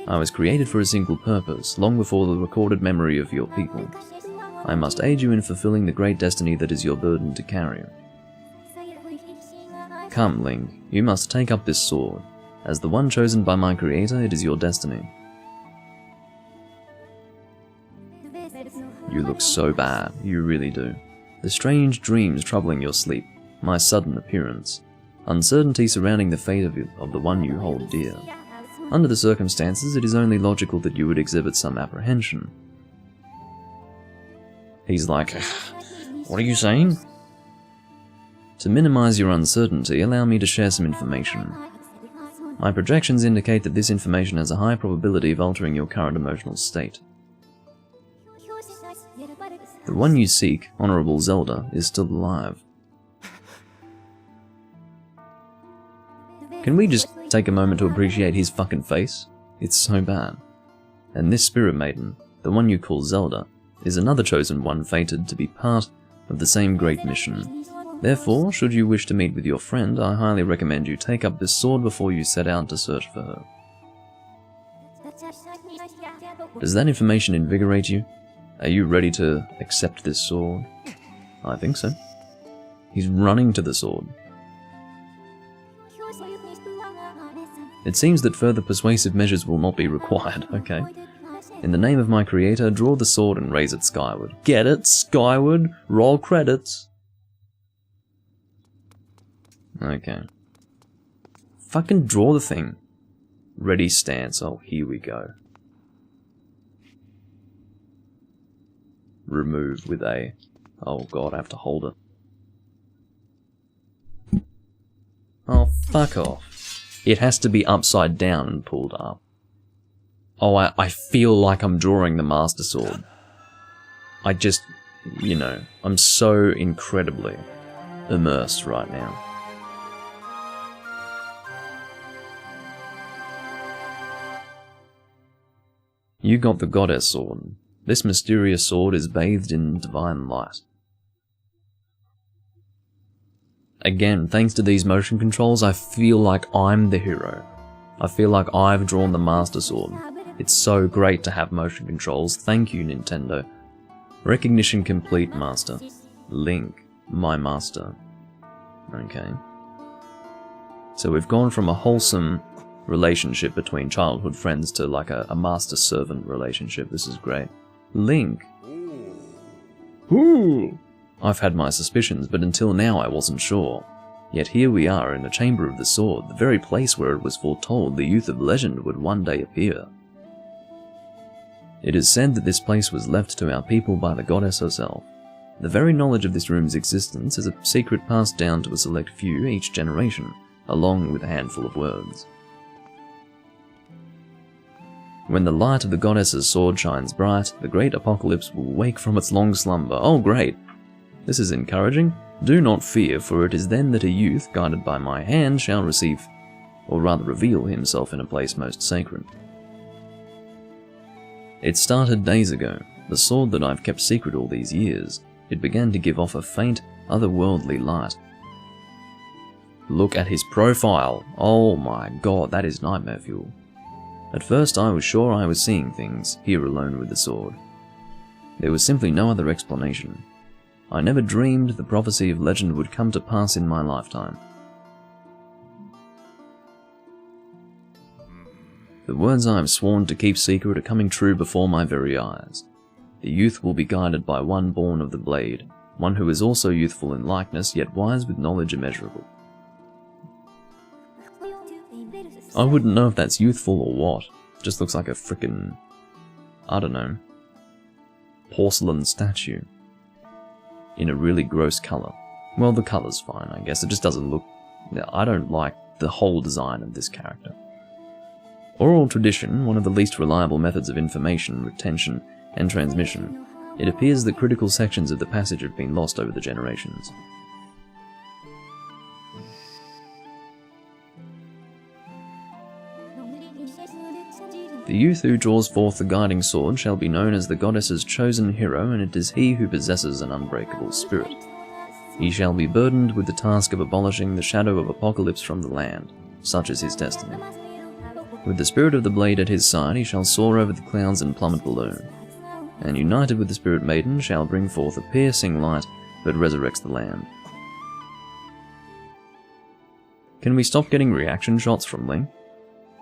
S1: I was created for a single purpose, long before the recorded memory of your people. I must aid you in fulfilling the great destiny that is your burden to carry. Come, Link, you must take up this sword. As the one chosen by my creator, it is your destiny. You look so bad, you really do. The strange dreams troubling your sleep, my sudden appearance, uncertainty surrounding the fate of the one you hold dear. Under the circumstances, it is only logical that you would exhibit some apprehension. He's like, what are you saying? To minimize your uncertainty, allow me to share some information. My projections indicate that this information has a high probability of altering your current emotional state. The one you seek, Honorable Zelda, is still alive. Can we just take a moment to appreciate his fucking face? It's so bad. And this spirit maiden, the one you call Zelda, is another chosen one fated to be part of the same great mission. Therefore, should you wish to meet with your friend, I highly recommend you take up this sword before you set out to search for her. Does that information invigorate you? Are you ready to accept this sword? I think so. He's running to the sword. It seems that further persuasive measures will not be required, okay. In the name of my creator, draw the sword and raise it skyward. Get it? Skyward? Roll credits. Okay. Fucking draw the thing. Ready stance. Oh, here we go. Remove with A. Oh god, I have to hold it. Oh, fuck off. It has to be upside down and pulled up. Oh, I feel like I'm drawing the Master Sword. I just, you know, I'm so incredibly immersed right now. You got the Goddess Sword. This mysterious sword is bathed in divine light. Again, thanks to these motion controls, I feel like I'm the hero. I feel like I've drawn the Master Sword. It's so great to have motion controls. Thank you, Nintendo. Recognition complete, Master. Link, my master. Okay. So we've gone from a wholesome relationship between childhood friends to like a master-servant relationship. This is great. Link. Ooh. I've had my suspicions, but until now I wasn't sure. Yet here we are in the Chamber of the Sword, the very place where it was foretold the youth of legend would one day appear. It is said that this place was left to our people by the goddess herself. The very knowledge of this room's existence is a secret passed down to a select few each generation, along with a handful of words. When the light of the goddess's sword shines bright, the great apocalypse will wake from its long slumber. Oh great! This is encouraging. Do not fear, for it is then that a youth, guided by my hand, shall receive, or rather reveal himself in a place most sacred. It started days ago, the sword that I've kept secret all these years. It began to give off a faint, otherworldly light. Look at his profile. Oh my god, that is nightmare fuel. At first I was sure I was seeing things, here alone with the sword. There was simply no other explanation. I never dreamed the prophecy of legend would come to pass in my lifetime. The words I have sworn to keep secret are coming true before my very eyes. The youth will be guided by one born of the blade, one who is also youthful in likeness, yet wise with knowledge immeasurable. I wouldn't know if that's youthful or what. Just looks like a frickin', I don't know, porcelain statue. In a really gross colour. Well, the colour's fine, I guess. It just doesn't look... I don't like the whole design of this character. Oral tradition, one of the least reliable methods of information, retention, and transmission. It appears that critical sections of the passage have been lost over the generations. The youth who draws forth the guiding sword shall be known as the goddess's chosen hero, and it is he who possesses an unbreakable spirit. He shall be burdened with the task of abolishing the shadow of apocalypse from the land. Such is his destiny. With the spirit of the blade at his side, he shall soar over the clouds and plummet below. And united with the spirit maiden, shall bring forth a piercing light that resurrects the land. Can we stop getting reaction shots from Link?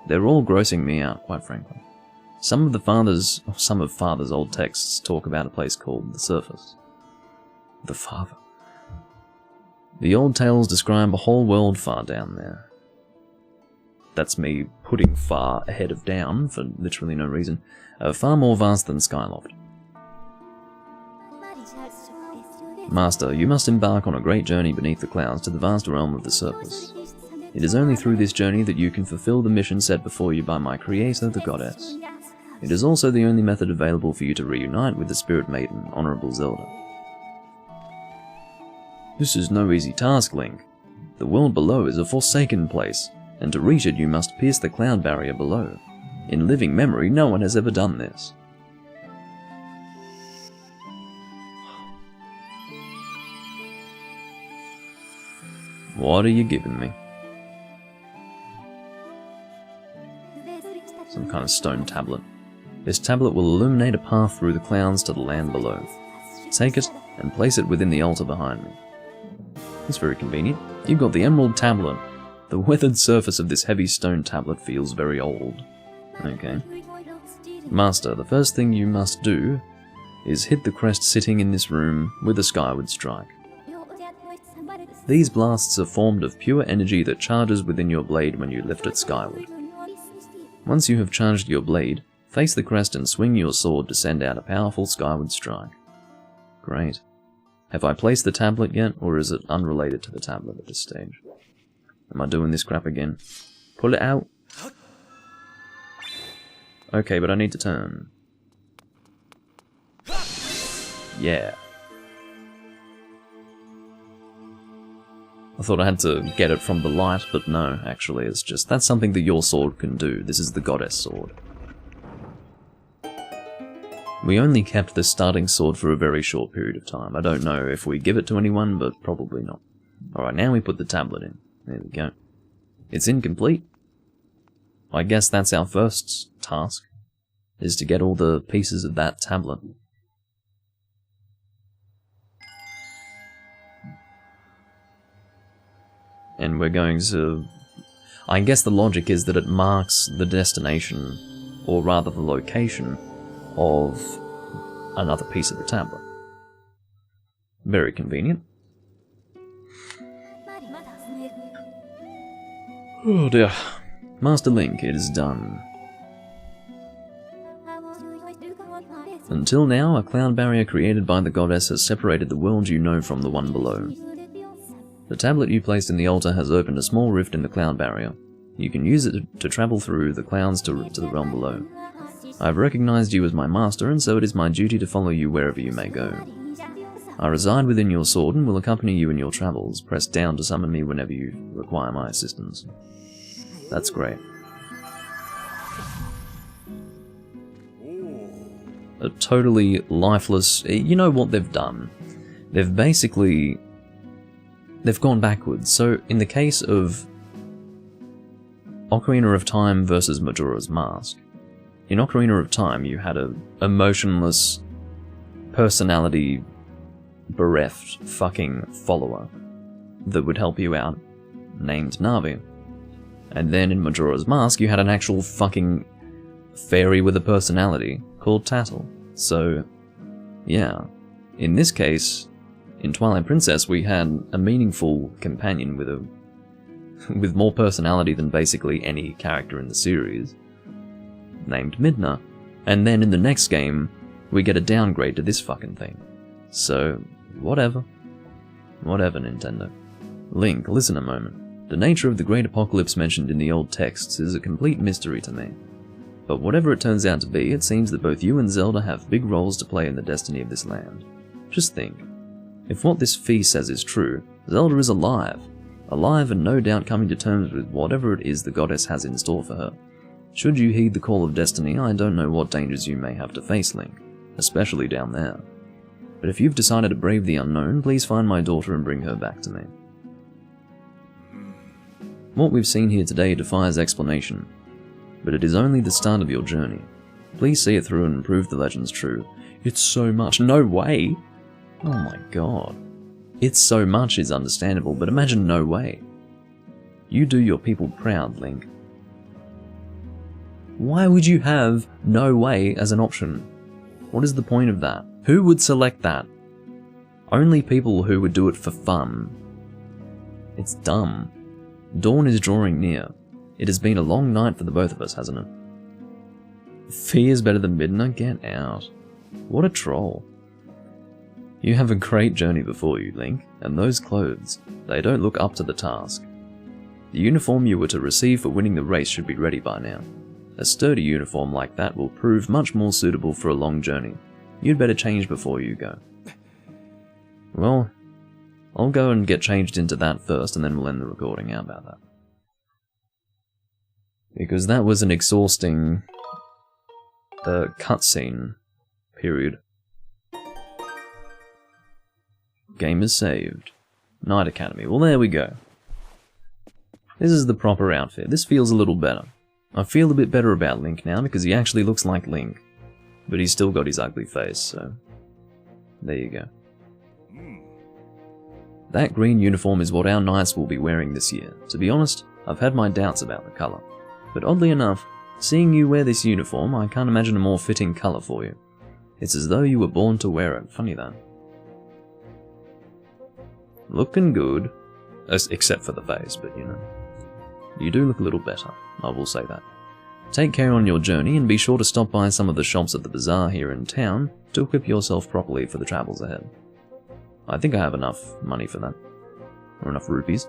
S1: They're all grossing me out, quite frankly. Some of Father's old texts talk about a place called the Surface. The Father. The old tales describe a whole world far down there. That's me putting far ahead of down for literally no reason. Far more vast than Skyloft. Master, you must embark on a great journey beneath the clouds to the vast realm of the Surface. It is only through this journey that you can fulfill the mission set before you by my creator, the goddess. It is also the only method available for you to reunite with the Spirit Maiden, Honorable Zelda. This is no easy task, Link. The world below is a forsaken place, and to reach it you must pierce the cloud barrier below. In living memory, no one has ever done this. What are you giving me? Some kind of stone tablet. This tablet will illuminate a path through the clouds to the land below. Take it and place it within the altar behind me. It's very convenient. You've got the emerald tablet. The weathered surface of this heavy stone tablet feels very old. Okay. Master, the first thing you must do is hit the crest sitting in this room with a skyward strike. These blasts are formed of pure energy that charges within your blade when you lift it skyward. Once you have charged your blade, face the crest and swing your sword to send out a powerful skyward strike. Great. Have I placed the tablet yet, or is it unrelated to the tablet at this stage? Am I doing this crap again? Pull it out. Okay, but I need to turn. Yeah. I thought I had to get it from the light, but no, actually, it's just, that's something that your sword can do. This is the goddess sword. We only kept this starting sword for a very short period of time. I don't know if we give it to anyone, but probably not. Alright, now we put the tablet in. There we go. It's incomplete. I guess that's our first task, is to get all the pieces of that tablet. And we're going to... I guess the logic is that it marks the destination, or rather the location, of another piece of the tablet. Very convenient. Oh dear. Master Link, it is done. Until now, a cloud barrier created by the goddess has separated the world you know from the one below. The tablet you placed in the altar has opened a small rift in the cloud barrier. You can use it to travel through the clouds to the realm below. I have recognized you as my master, and so it is my duty to follow you wherever you may go. I reside within your sword and will accompany you in your travels. Press down to summon me whenever you require my assistance. That's great. A totally lifeless... You know what they've done? They've basically... They've gone backwards. So, in the case of Ocarina of Time versus Majora's Mask, in Ocarina of Time you had a emotionless, personality-bereft fucking follower that would help you out, named Navi. And then in Majora's Mask you had an actual fucking fairy with a personality called Tattle. So, yeah. In this case... In Twilight Princess, we had a meaningful companion with more personality than basically any character in the series, named Midna. And then in the next game, we get a downgrade to this fucking thing. So, whatever. Whatever, Nintendo. Link, listen a moment. The nature of the great apocalypse mentioned in the old texts is a complete mystery to me. But whatever it turns out to be, it seems that both you and Zelda have big roles to play in the destiny of this land. Just think. If what this fee says is true, Zelda is alive. Alive and no doubt coming to terms with whatever it is the goddess has in store for her. Should you heed the call of destiny, I don't know what dangers you may have to face, Link, especially down there. But if you've decided to brave the unknown, please find my daughter and bring her back to me. What we've seen here today defies explanation, but it is only the start of your journey. Please see it through and prove the legends true. It's so much. No way! Oh my god. It's so much is understandable, but imagine no way. You do your people proud, Link. Why would you have no way as an option? What is the point of that? Who would select that? Only people who would do it for fun. It's dumb. Dawn is drawing near. It has been a long night for the both of us, hasn't it? Fear is better than midnight? Get out. What a troll. You have a great journey before you, Link, and those clothes, they don't look up to the task. The uniform you were to receive for winning the race should be ready by now. A sturdy uniform like that will prove much more suitable for a long journey. You'd better change before you go. Well, I'll go and get changed into that first, and then we'll end the recording. How about that? Because that was an exhausting cutscene. Period. Game is saved. Night Academy. Well, there we go. This is the proper outfit. This feels a little better. I feel a bit better about Link now because he actually looks like Link. But he's still got his ugly face, so... there you go. That green uniform is what our knights will be wearing this year. To be honest, I've had my doubts about the colour. But oddly enough, seeing you wear this uniform, I can't imagine a more fitting colour for you. It's as though you were born to wear it. Funny that. Looking good. Except for the face, but you know. You do look a little better, I will say that. Take care on your journey and be sure to stop by some of the shops at the bazaar here in town to equip yourself properly for the travels ahead. I think I have enough money for that. Or enough rupees.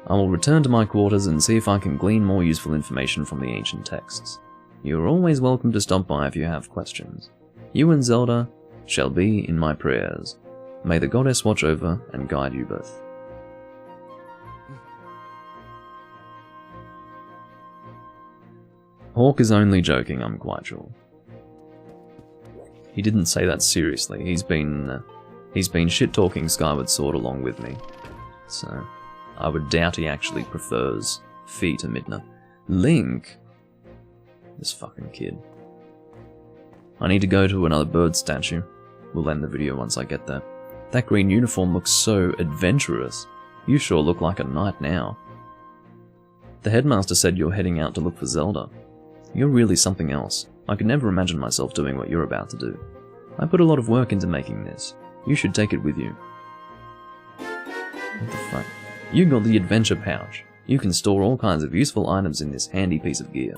S1: I will return to my quarters and see if I can glean more useful information from the ancient texts. You are always welcome to stop by if you have questions. You and Zelda shall be in my prayers. May the goddess watch over and guide you both. Hawk is only joking, I'm quite sure. He didn't say that seriously. He's been shit-talking Skyward Sword along with me. So, I would doubt he actually prefers Fee to Midna. Link? This fucking kid. I need to go to another bird statue. We'll end the video once I get there. That green uniform looks so adventurous. You sure look like a knight now. The headmaster said you're heading out to look for Zelda. You're really something else. I could never imagine myself doing what you're about to do. I put a lot of work into making this. You should take it with you. What the fuck? You got the adventure pouch. You can store all kinds of useful items in this handy piece of gear.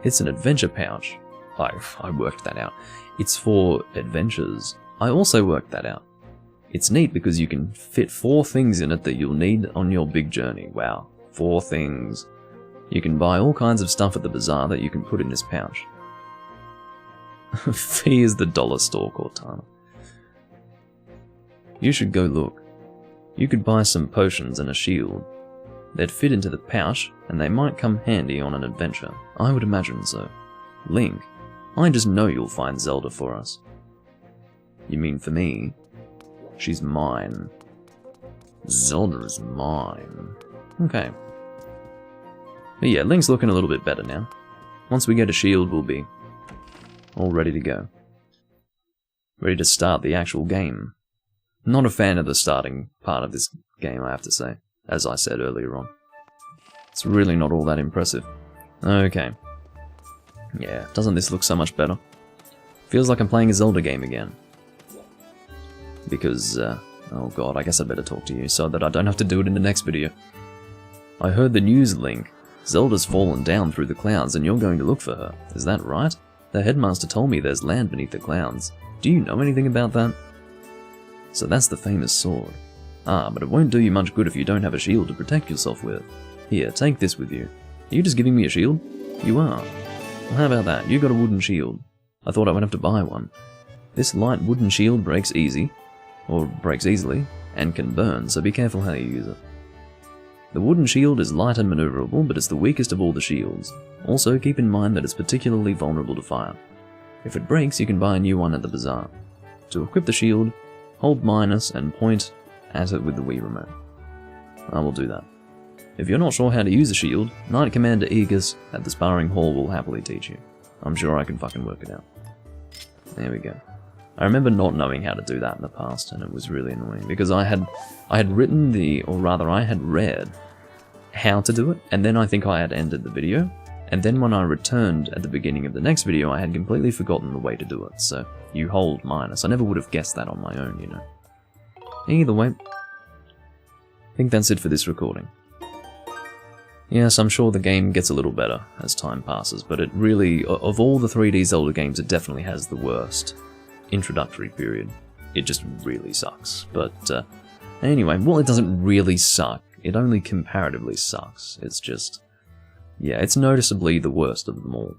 S1: It's an adventure pouch. I worked that out. It's for adventures. I also worked that out. It's neat because you can fit 4 things in it that you'll need on your big journey. Wow, 4 things. You can buy all kinds of stuff at the bazaar that you can put in this pouch. Fee is the dollar store, Cortana. You should go look. You could buy some potions and a shield. They'd fit into the pouch, and they might come handy on an adventure. I would imagine so. Link, I just know you'll find Zelda for us. You mean for me? She's mine. Zelda is mine. Okay. But yeah, Link's looking a little bit better now. Once we get a shield, we'll be all ready to go. Ready to start the actual game. Not a fan of the starting part of this game, I have to say, as I said earlier on. It's really not all that impressive. Okay. Yeah, doesn't this look so much better? Feels like I'm playing a Zelda game again. Because, oh god, I guess I better talk to you so that I don't have to do it in the next video. I heard the news, Link. Zelda's fallen down through the clouds and you're going to look for her. Is that right? The headmaster told me there's land beneath the clouds. Do you know anything about that? So that's the famous sword. Ah, but it won't do you much good if you don't have a shield to protect yourself with. Here, take this with you. Are you just giving me a shield? You are. Well, how about that? You got a wooden shield. I thought I would have to buy one. This light wooden shield breaks easily, and can burn, so be careful how you use it. The wooden shield is light and maneuverable, but it's the weakest of all the shields. Also, keep in mind that it's particularly vulnerable to fire. If it breaks, you can buy a new one at the bazaar. To equip the shield, hold minus and point at it with the Wii remote. I will do that. If you're not sure how to use the shield, Knight Commander Aegis at the sparring hall will happily teach you. I'm sure I can fucking work it out. There we go. I remember not knowing how to do that in the past, and it was really annoying, because I had written I had read how to do it, and then I think I had ended the video, and then when I returned at the beginning of the next video, I had completely forgotten the way to do it, so you hold minus. I never would have guessed that on my own, you know. Either way, I think that's it for this recording. Yes, I'm sure the game gets a little better as time passes, but it really, of all the 3D Zelda games, it definitely has the worst introductory period. It just really sucks. But anyway, well, it doesn't really suck. It only comparatively sucks. It's just, yeah, it's noticeably the worst of them all.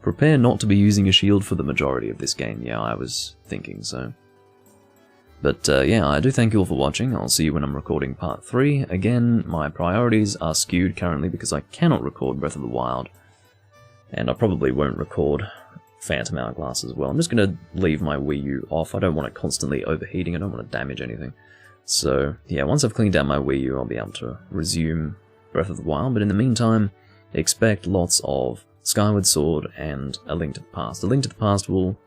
S1: Prepare not to be using a shield for the majority of this game. Yeah, I was thinking so. But yeah, I do thank you all for watching. I'll see you when I'm recording part 3. Again, my priorities are skewed currently because I cannot record Breath of the Wild. And I probably won't record Phantom Hourglass as well. I'm just going to leave my Wii U off. I don't want it constantly overheating. I don't want to damage anything. So yeah, once I've cleaned out my Wii U, I'll be able to resume Breath of the Wild. But in the meantime, expect lots of Skyward Sword and A Link to the Past. A Link to the Past will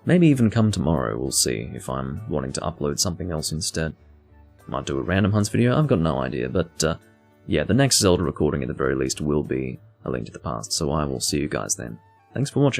S1: maybe even come tomorrow. We'll see if I'm wanting to upload something else instead. Might do a random hunts video, I've got no idea, but yeah, the next Zelda recording at the very least will be A Link to the Past, so I will see you guys then. Thanks for watching.